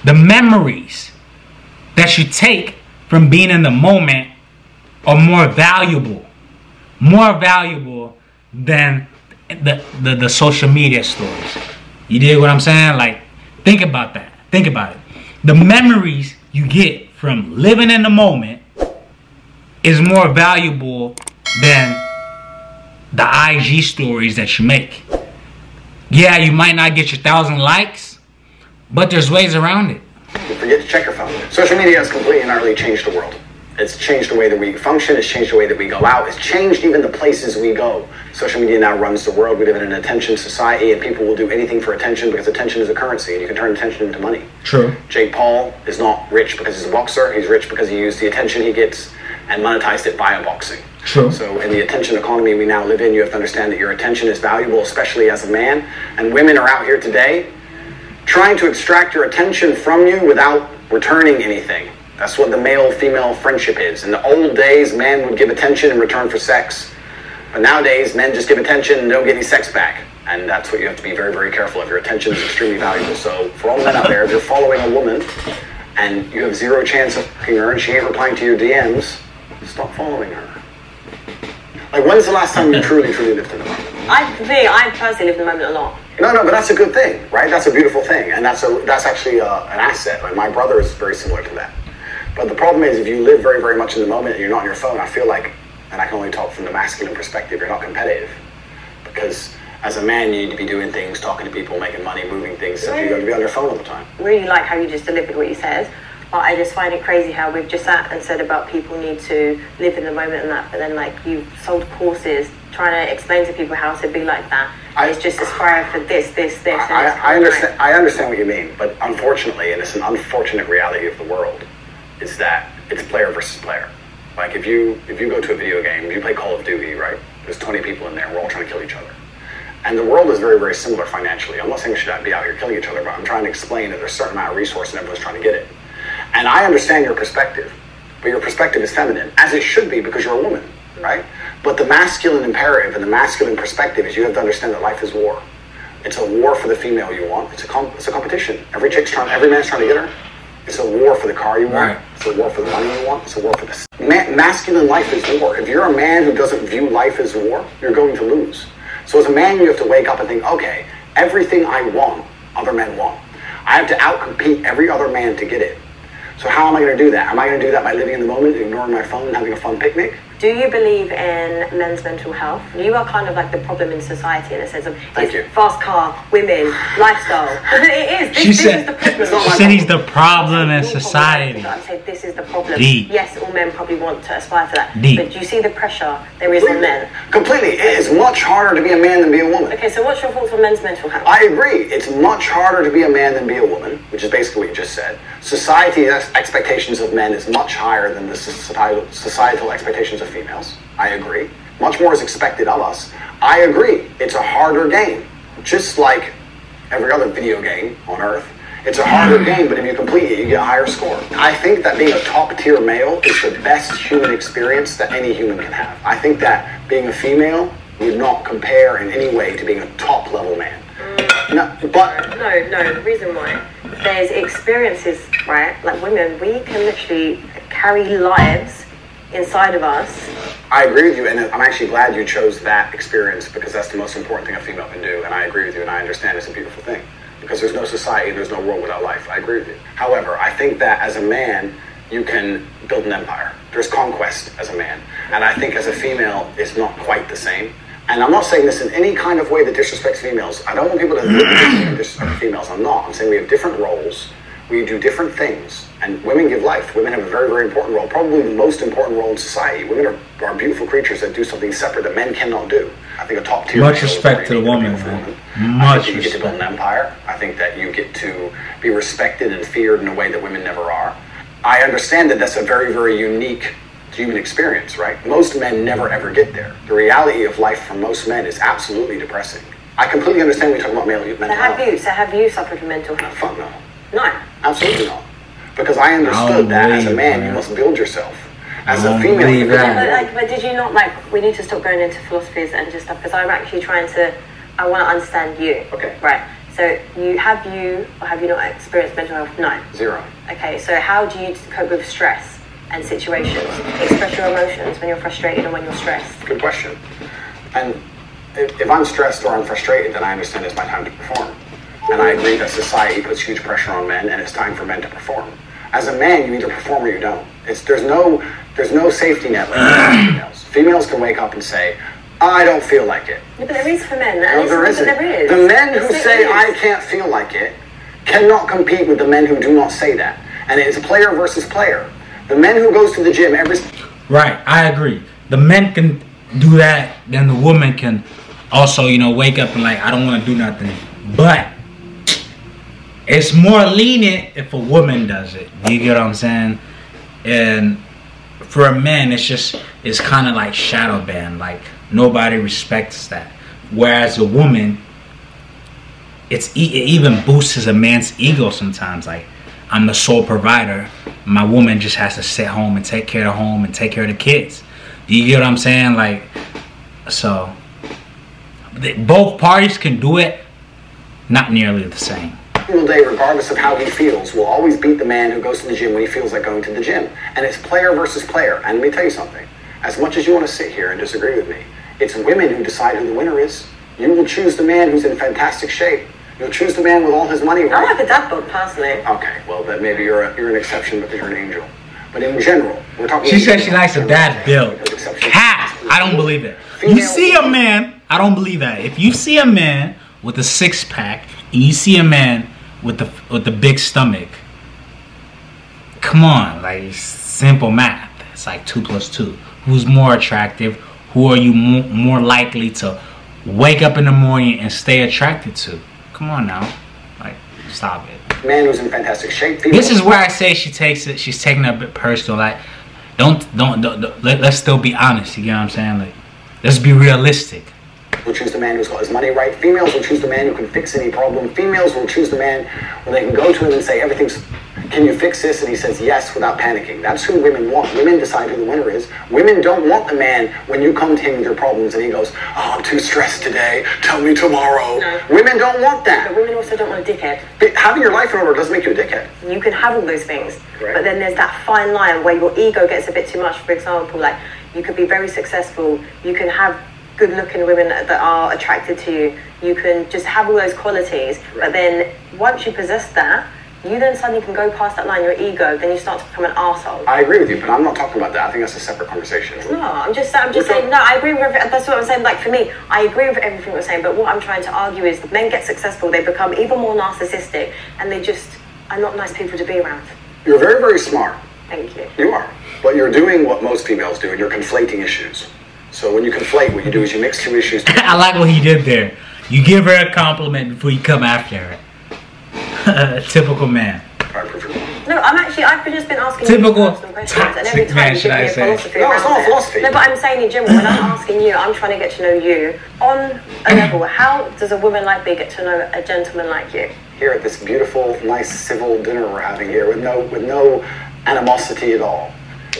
the memories that you take from being in the moment are more valuable than the social media stories. You dig what I'm saying? Like, think about that. Think about it. The memories you get from living in the moment is more valuable than the IG stories that you make. Yeah, you might not get your 1,000 likes, but there's ways around it. You forget to check your phone. Social media has completely and utterly changed the world. It's changed the way that we function. It's changed the way that we go out. It's changed even the places we go. Social media now runs the world. We live in an attention society, and people will do anything for attention because attention is a currency, and you can turn attention into money. True. Jake Paul is not rich because he's a boxer. He's rich because he used the attention he gets and monetized it via boxing. True. So in the attention economy we now live in, you have to understand that your attention is valuable, especially as a man. And women are out here today trying to extract your attention from you without returning anything. That's what the male-female friendship is. In the old days, men would give attention in return for sex. But nowadays, men just give attention and don't get any sex back. And that's what you have to be very, very careful of. Your attention is extremely valuable. So for all men out there, if you're following a woman and you have zero chance of fucking her and she ain't replying to your DMs, stop following her. Like, when's the last time you truly, truly lived in the moment? I personally live in the moment a lot. No, but that's a good thing, right? That's a beautiful thing. And that's actually an asset. Like, my brother is very similar to that. But the problem is, if you live very, very much in the moment and you're not on your phone, I feel like, and I can only talk from the masculine perspective, you're not competitive. Because as a man, you need to be doing things, talking to people, making money, moving things, so you got to be on your phone all the time. Really like how you just delivered what you said, but I just find it crazy how we've just sat and said about people need to live in the moment and that, but then like you've sold courses trying to explain to people how to be like that. It's just aspire for this. I understand what you mean, but unfortunately, and it's an unfortunate reality of the world, is that it's player versus player. Like if you go to a video game, you play Call of Duty, right? There's 20 people in there, we're all trying to kill each other. And the world is very, very similar financially. I'm not saying we should be out here killing each other, but I'm trying to explain that there's a certain amount of resource and everyone's trying to get it. And I understand your perspective, but your perspective is feminine, as it should be because you're a woman, right? But the masculine imperative and the masculine perspective is you have to understand that life is war. It's a war for the female you want. It's a competition. Every man's trying to get her. It's a war for the car you want. Right. It's a war for the money you want. It's a war for the... Masculine life is war. If you're a man who doesn't view life as war, you're going to lose. So as a man, you have to wake up and think, okay, everything I want, other men want. I have to outcompete every other man to get it. So how am I going to do that? Am I going to do that by living in the moment, ignoring my phone, and having a fun picnic? Do you believe in men's mental health? You are kind of like the problem in society in a sense of fast car, women, lifestyle. It is. This is the problem. She said he's the problem in society. I said this is the problem. Deep. Yes, all men probably want to aspire for that. Deep. But do you see the pressure there is on men? Completely. It is much harder to be a man than be a woman. Okay, so what's your thoughts on men's mental health? I agree. It's much harder to be a man than be a woman, which is basically what you just said. Society's expectations of men is much higher than the societal expectations of females. I agree. Much more is expected of us. I agree. It's a harder game. Just like every other video game on Earth. It's a harder game, but if you complete it, you get a higher score. I think that being a top-tier male is the best human experience that any human can have. I think that being a female would not compare in any way to being a top-level man. No, the reason why, there's experiences, right? Like women, we can literally carry lives inside of us. I agree with you, and I'm actually glad you chose that experience because that's the most important thing a female can do, and I agree with you, and I understand it's a beautiful thing because there's no society, there's no world without life. I agree with you. However, I think that as a man, you can build an empire. There's conquest as a man, and I think as a female, it's not quite the same. And I'm not saying this in any kind of way that disrespects females. I don't want people to think that disrespect females. I'm not. I'm saying we have different roles. We do different things. And women give life. Women have a very, very important role. Probably the most important role in society. Women are beautiful creatures that do something separate that men cannot do. I think a top tier. Much respect to the woman, man. I think you get to build an empire. I think that you get to be respected and feared in a way that women never are. I understand that that's a very, very unique human experience, right? Most men never ever get there. The reality of life for most men is absolutely depressing. I completely understand when we talk about mental health. So have you suffered from mental health? Fuck no. No. Absolutely not. Because I understood that as a man, you must build yourself. As a female, but did you not, we need to stop going into philosophies and just stuff, because I'm actually I want to understand you. Okay. Right. So have you not experienced mental health? No. Zero. Okay, so how do you cope with stress and situations? Express your emotions when you're frustrated and when you're stressed. Good question. And if I'm stressed or I'm frustrated, then I understand it's my time to perform. And I agree that society puts huge pressure on men, and it's time for men to perform. As a man, you either perform or you don't. There's no safety net like females. Females can wake up and say, I don't feel like it. Yeah, but there is for men. No, there isn't. There is. The men who say I can't feel like it cannot compete with the men who do not say that. And it's player versus player. The men who goes to the gym every... Right, I agree. The men can do that, then the woman can also, wake up and I don't want to do nothing. But it's more lenient if a woman does it. You get what I'm saying? And for a man, it's kind of like shadow banned. Nobody respects that. Whereas a woman, it even boosts a man's ego sometimes. I'm the sole provider. My woman just has to sit home and take care of the home and take care of the kids. You get what I'm saying? So both parties can do it, not nearly the same. Single day, regardless of how he feels, will always beat the man who goes to the gym when he feels like going to the gym. And it's player versus player. And let me tell you something. As much as you want to sit here and disagree with me, it's women who decide who the winner is. You will choose the man who's in fantastic shape. You'll choose the man with all his money. I like a dad bod, personally. Okay, well, then maybe you're an exception because you're an angel. But in general, we're talking... She said she likes a dad build. Cat! I don't believe it. You see a man... I don't believe that. If you see a man with a six-pack and you see a man with the big stomach, come on, simple math. It's 2 + 2. Who's more attractive? Who are you more likely to wake up in the morning and stay attracted to? Come on now, stop it. Man who's in fantastic shape. This is where I say she's taking it a bit personal. Let's still be honest. You get what I'm saying? Let's be realistic. Will choose the man who's got his money right. Females will choose the man who can fix any problem. Females will choose the man where they can go to him and say, can you fix this? And he says yes without panicking. That's who women want. Women decide who the winner is. Women don't want the man when you come to him with your problems and he goes, oh, I'm too stressed today. Tell me tomorrow. No. Women don't want that. But women also don't want a dickhead. But having your life in order doesn't make you a dickhead. You can have all those things. Right. But then there's that fine line where your ego gets a bit too much. For example, you could be very successful. You can have good looking women that are attracted to you. You can just have all those qualities. Right. But then once you possess that, you then suddenly can go past that line, your ego, then you start to become an arsehole. I agree with you, but I'm not talking about that. I think that's a separate conversation. No, I'm just saying, no, I agree with everything. That's what I'm saying. Like, for me, I agree with everything you're saying, but what I'm trying to argue is that men get successful, they become even more narcissistic, and they just are not nice people to be around. You're very, very smart. Thank you. You are. But you're doing what most females do, and you're conflating issues. So when you conflate, what you do is you mix two issues. I like what he did there. You give her a compliment before you come after her. Typical man. No, I've just been asking typical you questions, and every time man, you should give me I a say? philosophy No, it's around not it. philosophy. No, but I'm saying in general, when I'm asking you, I'm trying to get to know you. On a level, how does a woman like me get to know a gentleman like you? Here at this beautiful, nice, civil dinner we're having here with no animosity at all.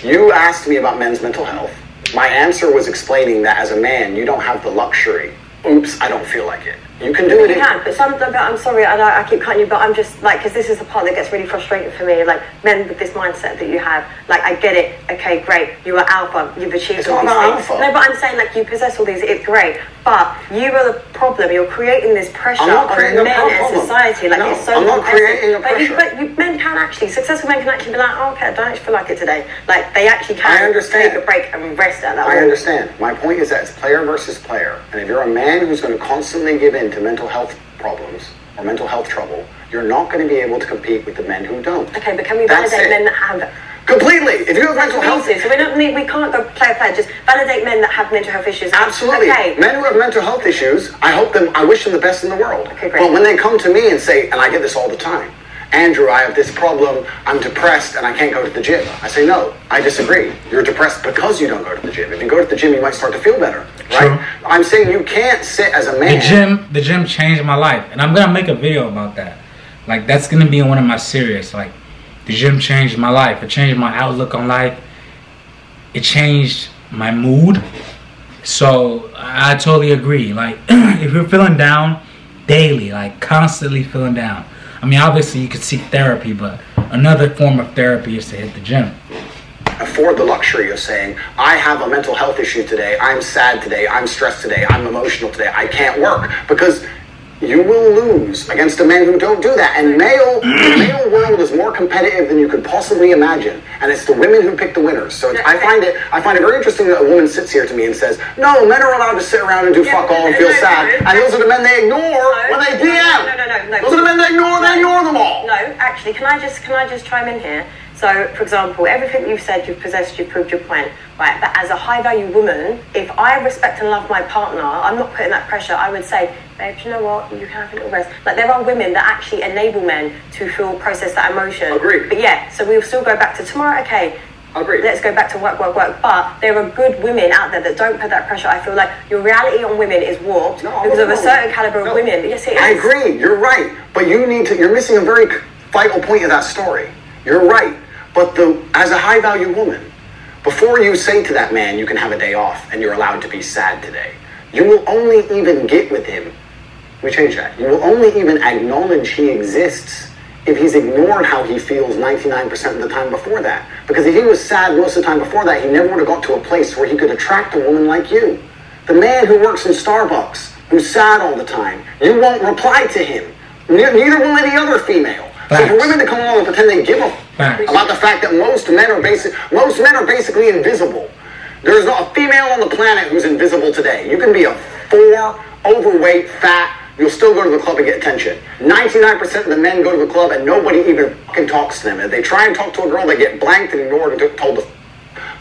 You asked me about men's mental health. My answer was explaining that as a man, you don't have the luxury. Oops, I don't feel like it. You can do it. You can, but I'm sorry, I keep cutting you, but I'm just like, because this is the part that gets really frustrating for me. Like, men with this mindset that you have, like, I get it. Okay, great. You are alpha. You've achieved all these things. Alpha. No, but I'm saying, like, you possess all these. It's great, but you are the problem. You're creating this pressure on men and society. Like, no, it's so. I'm not creating a pressure. But men can actually, successful men can actually be like, oh, okay, I don't actually feel like it today. Like, they actually can. I understand. Take a break and rest at that. I understand. My point is that it's player versus player, and if you're a man who's going to constantly give in to mental health problems or mental health trouble, you're not going to be able to compete with the men who don't. Okay, but can we validate men that have completely? If you have mental health, so we can't go player. Just validate men that have mental health issues. Absolutely. Okay. Men who have mental health issues, I wish them the best in the world. Okay, great. But when they come to me and say, and I get this all the time, Andrew, I have this problem, I'm depressed and I can't go to the gym. I say, no, I disagree. You're depressed because you don't go to the gym. If you go to the gym, you might start to feel better, right? True. I'm saying you can't sit as a man. The gym changed my life, and I'm gonna make a video about that. Like, that's gonna be in one of my series. Like, the gym changed my life. It changed my outlook on life. It changed my mood. So I totally agree. Like, if you're feeling down daily, like constantly feeling down, I mean, obviously you could seek therapy, but another form of therapy is to hit the gym. Afford the luxury of saying, I have a mental health issue today, I'm sad today, I'm stressed today, I'm emotional today, I can't work, because you will lose against the men who don't do that. And the male world is more competitive than you could possibly imagine, and it's the women who pick the winners. So I find it very interesting that a woman sits here to me and says, no, men are allowed to sit around and do fuck all and feel sad, and those are the men they ignore when they DM. No. Those are the men they ignore them all. No, actually, can I just chime in here? So, for example, everything you've said, you've possessed, you've proved your point, right? But as a high-value woman, if I respect and love my partner, I'm not putting that pressure. I would say, babe, you know what? You can have a little rest. Like, there are women that actually enable men to process that emotion. Agreed. But yeah, so we'll still go back to tomorrow. Okay, agreed. Let's go back to work. But there are good women out there that don't put that pressure. I feel like your reality on women is warped because of a certain caliber of women. Yes, it is. I agree. You're right. But you're missing a very vital point of that story. You're right. But as a high-value woman, before you say to that man, you can have a day off and you're allowed to be sad today, you will only even get with him. We change that. You will only even acknowledge he exists if he's ignored how he feels 99% of the time before that. Because if he was sad most of the time before that, he never would have got to a place where he could attract a woman like you. The man who works in Starbucks, who's sad all the time, you won't reply to him. Neither will any other female. So for women to come along and pretend they give a about the fact that most men are basically invisible. There's not a female on the planet who's invisible today. You can be a 4, overweight, fat, you'll still go to the club and get attention. 99% of the men go to the club and nobody even fucking talks to them. If they try and talk to a girl, they get blanked and ignored and told to.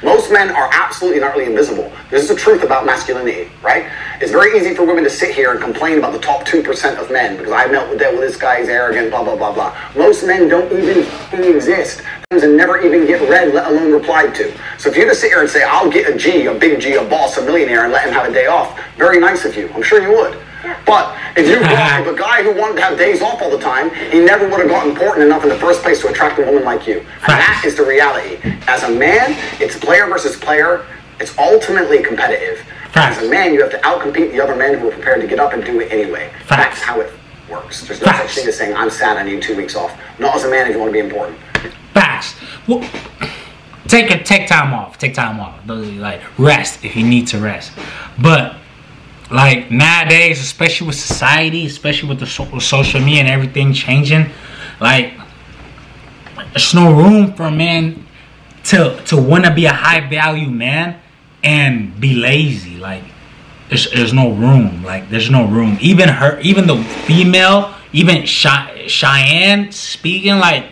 Most men are absolutely and utterly invisible. This is the truth about masculinity, right? It's very easy for women to sit here and complain about the top 2% of men because I've dealt with this guy, he's arrogant, blah, blah, blah, blah. Most men don't even exist and never even get read, let alone replied to. So if you just sit here and say, I'll get a G, a big G, a boss, a millionaire, and let him have a day off, very nice of you. I'm sure you would. But if you brought up a guy who wanted to have days off all the time, he never would have got important enough in the first place to attract a woman like you. And that is the reality. As a man, it's player versus player. It's ultimately competitive. As a man, you have to outcompete the other men who are prepared to get up and do it anyway. That's how it works. There's no such thing as saying, I'm sad, I need 2 weeks off. Not as a man if you want to be important. Facts. Well, take time off. Take time off. Like, rest if you need to rest. But like nowadays, especially with society, especially with the social media and everything changing, like There's no room for a man to want to be a high value man and be lazy. Like there's no room. Like there's no room. Even the female, even Cheyenne speaking, like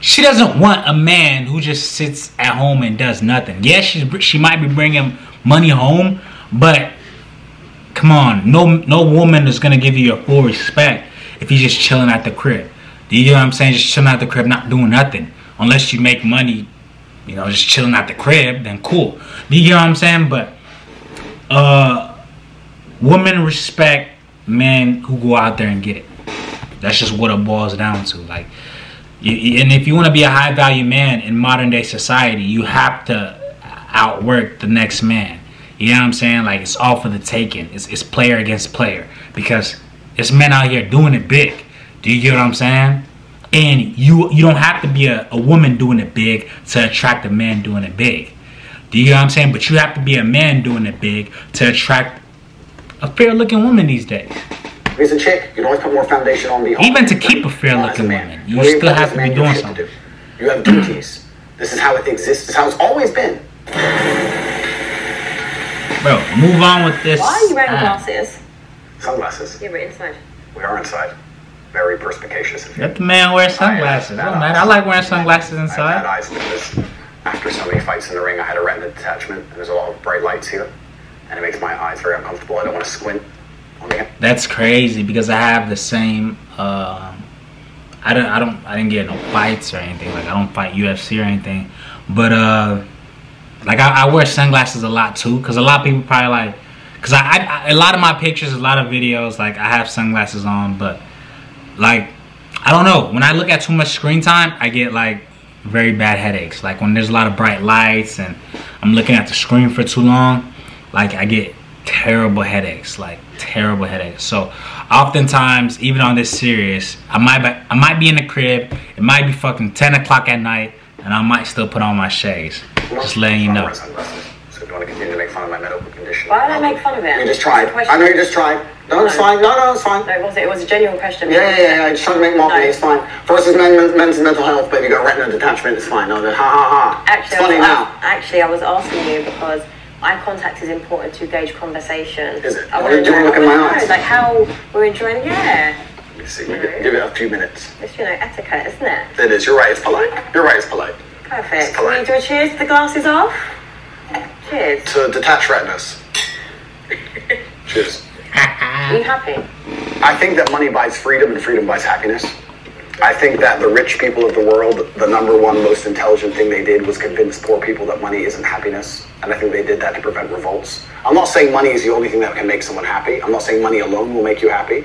she doesn't want a man who just sits at home and does nothing. Yeah, she might be bringing money home, but come on, no woman is gonna give you your full respect if you're just chilling at the crib. Do you get what I'm saying? Just chilling at the crib, not doing nothing. Unless you make money, you know, just chilling at the crib, then cool. Do you get what I'm saying? But women respect men who go out there and get it. That's just what it boils down to. Like, and if you want to be a high value man in modern day society, you have to outwork the next man. You know what I'm saying? Like, it's all for the taking. It's player against player, because it's men out here doing it big. Do you get what I'm saying? And you don't have to be a woman doing it big to attract a man doing it big. Do you get what I'm saying? But you have to be a man doing it big to attract a fair looking woman these days. If he's a chick, you can always put more foundation on the home. Even to keep a fair looking woman, you still have to be doing something. You have duties. This is how it exists. This is how it's always been. Bro, move on with this. Why are you wearing glasses? Sunglasses. Yeah, we're inside. We are inside. Very perspicacious. Let the man wear sunglasses. Don't matter. I like wearing sunglasses inside. I had bad eyes. After so many fights in the ring, I had a retina detachment, and there's a lot of bright lights here, and it makes my eyes very uncomfortable. I don't want to squint. That's crazy, because I have the same. I didn't get no fights or anything. Like, I don't fight UFC or anything, but like I wear sunglasses a lot too, because a lot of people probably like, because a lot of my pictures, a lot of videos, like I have sunglasses on, but like I don't know, when I look at too much screen time, I get like very bad headaches. Like when there's a lot of bright lights and I'm looking at the screen for too long, like I get terrible headaches, like terrible headaches. So oftentimes, even on this series, I might be in the crib, it might be fucking 10 o'clock at night, and I might still put on my shades. Just letting you know. So if you want to continue to make fun of my medical condition. Why did I make fun of it? You just tried. I know you just tried. No, it's fine. No, it's fine. No, it was a genuine question. Yeah. I just tried to make mockery. It's fine. First is men's mental health, but if you got retina detachment, it's fine. No, ha ha ha. Actually, it's funny now. Actually, I was asking you because eye contact is important to gauge conversation. Is it? Do you want to look in my eyes? Like how we're enjoying it. Yeah. Let me see. Give it a few minutes. It's, etiquette, isn't it? It is. You're right. It's polite. You're right. It's polite. Perfect. Can we do a cheers to the glasses off? Cheers. To detach retinas. Cheers. Are you happy? I think that money buys freedom and freedom buys happiness. I think that the rich people of the world, the number one most intelligent thing they did was convince poor people that money isn't happiness. And I think they did that to prevent revolts. I'm not saying money is the only thing that can make someone happy. I'm not saying money alone will make you happy.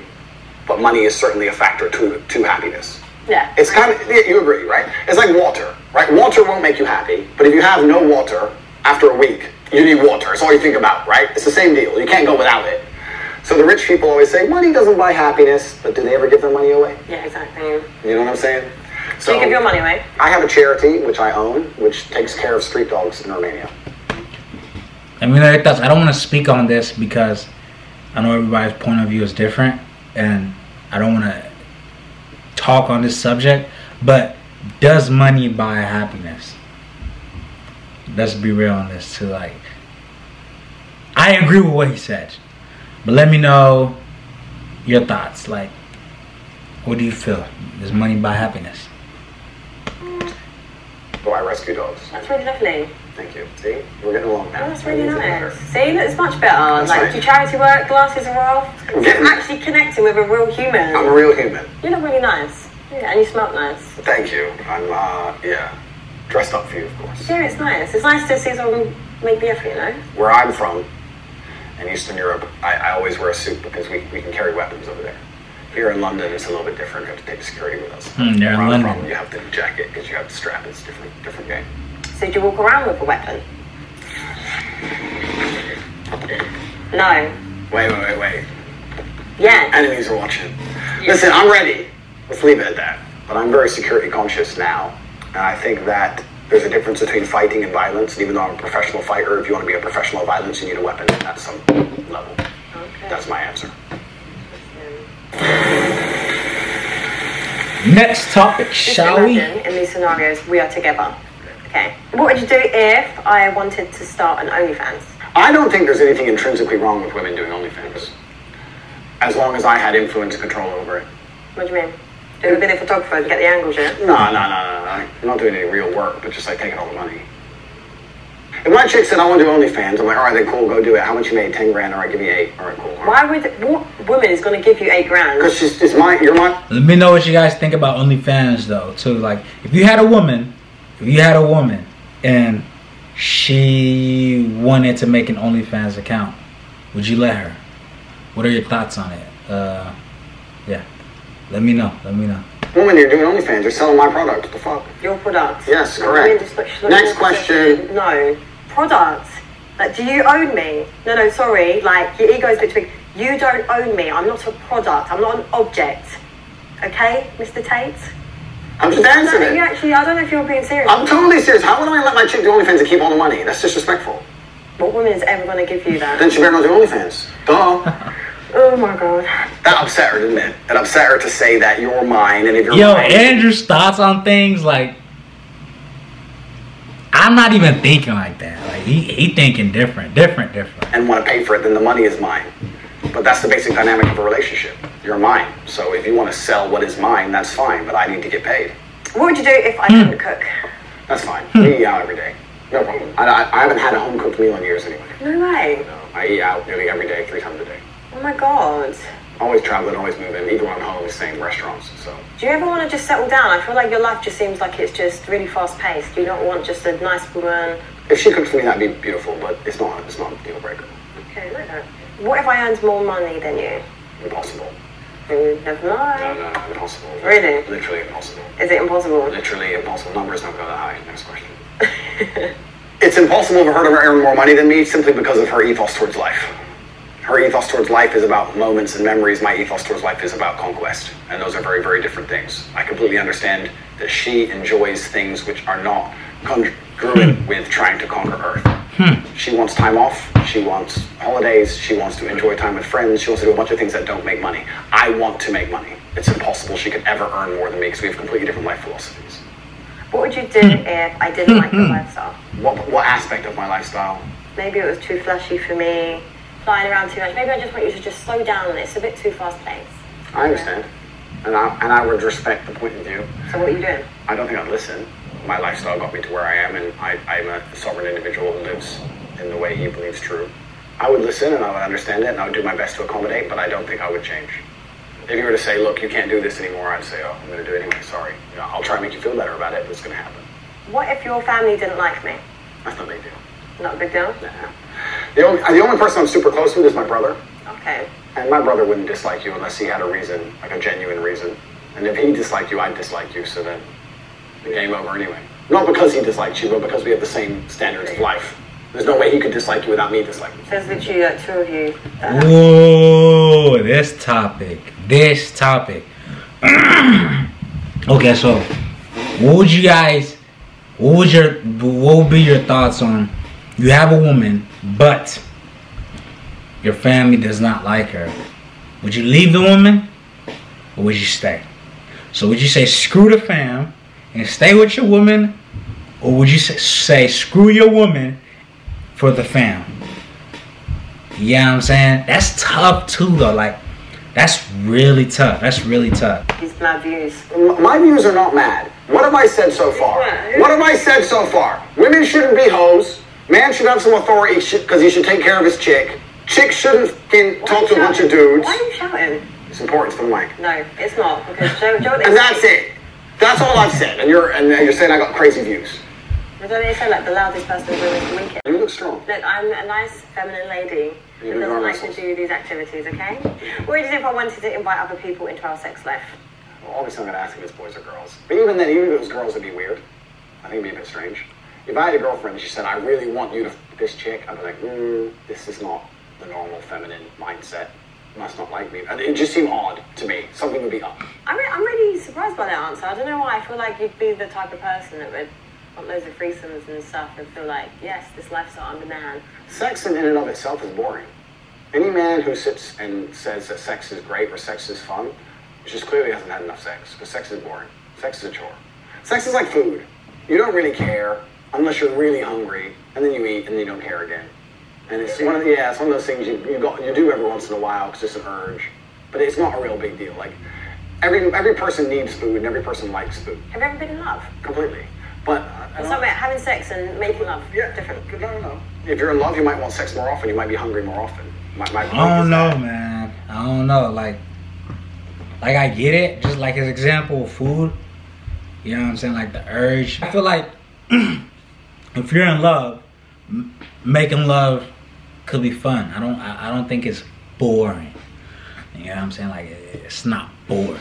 But money is certainly a factor to happiness. Yeah. It's kind of, you agree, right? It's like water, right? Water won't make you happy. But if you have no water, after a week, you need water. It's all you think about, right? It's the same deal. You can't go without it. So the rich people always say, money doesn't buy happiness, but do they ever give their money away? Yeah, exactly. You know what I'm saying? So do you give your money away? I have a charity, which I own, which takes care of street dogs in Romania. I mean, I don't want to speak on this because I know everybody's point of view is different, and I don't want to talk on this subject, but does money buy happiness? Let's be real on this too. Like, I agree with what he said, but let me know your thoughts. Like, what do you feel? Does money buy happiness? Oh, I rescue dogs. That's really lovely. Thank you. See, we're getting along now. Oh, that's really nice. See, it's much better. That's like, right. do charity work, glasses are off. You're actually connecting with a real human. I'm a real human. You look really nice. Yeah, and you smell nice. Thank you. I'm, dressed up for you, of course. Yeah, it's nice. It's nice to see someone make the effort, you know? Where I'm from, in Eastern Europe, I always wear a suit because we can carry weapons over there. Here in London, it's a little bit different. You have to take security with us. There in Where I'm London. from, you have the jacket because you have the strap. It's different game. So do you walk around with a weapon? No. Wait. Yeah. Enemies are watching. Listen, I'm ready. Let's leave it at that. But I'm very security conscious now. And I think that there's a difference between fighting and violence. And even though I'm a professional fighter, if you want to be a professional violence, you need a weapon at some level. Okay. That's my answer. Next topic, shall we? Imagine in these scenarios we are together. Okay. What would you do if I wanted to start an OnlyFans? I don't think there's anything intrinsically wrong with women doing OnlyFans, as long as I had influence and control over it. What do you mean? Do you ever be the photographer and get the angles, yeah? No. I'm not doing any real work, but just like taking all the money. If my chick said, I want to do OnlyFans, I'm like, all right, then cool, go do it. How much you made? 10 grand, all right, give me 8. All right, cool. All right. What woman is going to give you 8 grand? Because you're mine. Let me know what you guys think about OnlyFans though, too. Like, if you had a woman and she wanted to make an OnlyFans account, would you let her? What are your thoughts on it? Yeah, let me know. Woman, you're doing OnlyFans. You're selling my product. What the fuck? Your product? Yes, correct. Next question. No. Product. Like, do you own me? No, sorry. Like, your ego's a bit too big. You don't own me. I'm not a product. I'm not an object. Okay, Mr. Tate? I'm just answering it. You actually, I don't know if you're being serious. I'm totally serious. How would I let my chick do OnlyFans and keep all the money? That's disrespectful. What woman is ever going to give you that? Then she better not do OnlyFans. Duh. Oh my god. That upset her, didn't it? That upset her to say that you're mine, and if you're Yo, mine... Andrew's thoughts on things, like, I'm not even thinking like that. Like, he thinking different. And want to pay for it, then the money is mine. But that's the basic dynamic of a relationship. You're mine. So if you want to sell what is mine, that's fine, but I need to get paid. What would you do if I couldn't cook? That's fine. We eat out every day. No problem. I haven't had a home-cooked meal in years anyway. No way. No, I eat out nearly every day, 3 times a day. Oh my god. Always traveling, always moving, even when I'm home, same restaurants, so. Do you ever want to just settle down? I feel like your life just seems like it's just really fast-paced. Do you not want just a nice woman? If she cooked for me, that'd be beautiful, but it's not a deal breaker. Okay, okay. What if I earned more money than you? Impossible. Never mind. No, impossible. Really? Literally impossible. Is it impossible? Literally impossible. Numbers don't go that high. Next question. It's impossible for her to earn more money than me simply because of her ethos towards life. Her ethos towards life is about moments and memories. My ethos towards life is about conquest. And those are very, very different things. I completely understand that she enjoys things which are not congruent with trying to conquer Earth. She wants time off. She wants holidays. She wants to enjoy time with friends. She wants to do a bunch of things that don't make money. I want to make money. It's impossible she could ever earn more than me because we have completely different life philosophies. What would you do if I didn't like your lifestyle? What aspect of my lifestyle? Maybe it was too flashy for me. Flying around too much. Maybe I just want you to just slow down. It's a bit too fast-paced. I understand. And I would respect the point of view. So what are you doing? I don't think I'd listen. My lifestyle got me to where I am, and I'm a sovereign individual who lives in the way he believes true. I would listen, and I would understand it, and I would do my best to accommodate, but I don't think I would change. If you were to say, look, you can't do this anymore, I'd say, oh, I'm going to do it anyway, sorry. You know, I'll try and make you feel better about it, but it's going to happen. What if your family didn't like me? That's no big deal. Not a big deal? Nah. The only person I'm super close with is my brother. Okay. And my brother wouldn't dislike you unless he had a reason, like a genuine reason. And if he disliked you, I'd dislike you, so then the game over anyway. Not because he disliked you, but because we have the same standards of life. There's no way he could dislike you without me disliking you. There's literally like 2 of you. Whoa, this topic. Okay, so what would be your thoughts on, you have a woman, but your family does not like her. Would you leave the woman, or would you stay? So would you say screw the fam and stay with your woman, or would you say screw your woman for the fam? You know what I'm saying? That's tough too though. Like, that's really tough. These mad views. My views are not mad. What have I said so far? What have I said so far? Women shouldn't be hoes. Man should have some authority because he should take care of his chick. Chick shouldn't talk to a bunch of dudes. Why are you shouting? It's important for the mic. No, it's not, because Joe and that's it. That's all I've said. And you're saying I got crazy views. But don't they say like the loudest person in the room is the weakest? You look strong. Look, I'm a nice feminine lady who doesn't like to do these activities, okay? What would you do if I wanted to invite other people into our sex life? Well, obviously I'm going to ask if it's boys or girls. But even then, even if it was girls, it'd be weird. I think it'd be a bit strange. If I had a girlfriend and she said, I really want you to this chick, I'd be like, this is not the normal feminine mindset. Must not like me. It just seemed odd to me. Something would be up. I'm really surprised by that answer. I don't know why. I feel like you'd be the type of person that would want loads of threesomes and stuff and feel like, yes, this lifestyle, I'm the man. Sex in and of itself is boring. Any man who sits and says that sex is great or sex is fun She just clearly hasn't had enough sex, because sex is boring. Sex is a chore. Sex is like food. You don't really care unless you're really hungry, and then you eat, and then you don't care again. And it's one of those things you do every once in a while, because it's an urge, but it's not a real big deal. Like every person needs food, and every person likes food. Have you ever been in love? Completely. But It's not about having sex and making love. Yeah, different. No. If you're in love, you might want sex more often. You might be hungry more often. I don't know, man. I don't know. Like I get it. Just like his example of food. You know what I'm saying? Like the urge. I feel like if you're in love, making love could be fun. I don't think it's boring. You know what I'm saying? Like it's not boring.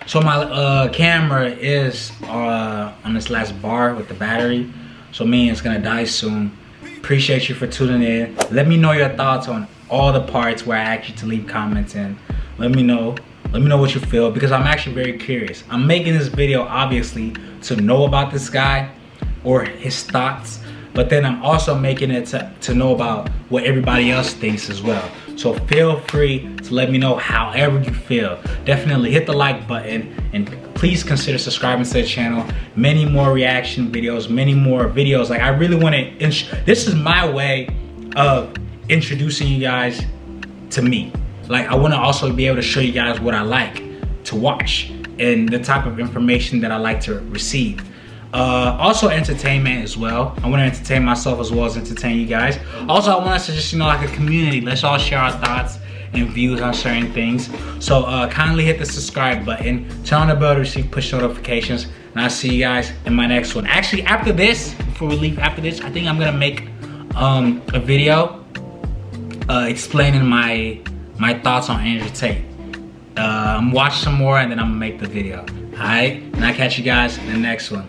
So my camera is on this last bar with the battery. So meaning it's gonna die soon. Appreciate you for tuning in. Let me know your thoughts on all the parts where I asked you to leave comments in. Let me know what you feel, because I'm actually very curious. I'm making this video obviously to know about this guy or his thoughts, but then I'm also making it to know about what everybody else thinks as well. So feel free to let me know however you feel. Definitely hit the like button, and please consider subscribing to the channel. Many more reaction videos, many more videos. Like I really want to, this is my way of introducing you guys to me. Like I want to also be able to show you guys what I like to watch and the type of information that I like to receive. Also entertainment as well. I want to entertain myself as well as entertain you guys. Also I want us to just, like a community. Let's all share our thoughts and views on certain things. So kindly hit the subscribe button, turn on the bell to receive push notifications, and I'll see you guys in my next one. Actually, after this, before we leave, after this, I think I'm gonna make a video explaining my thoughts on Andrew Tate. I'm watching some more, and then I'm gonna make the video. All right, and I'll catch you guys in the next one.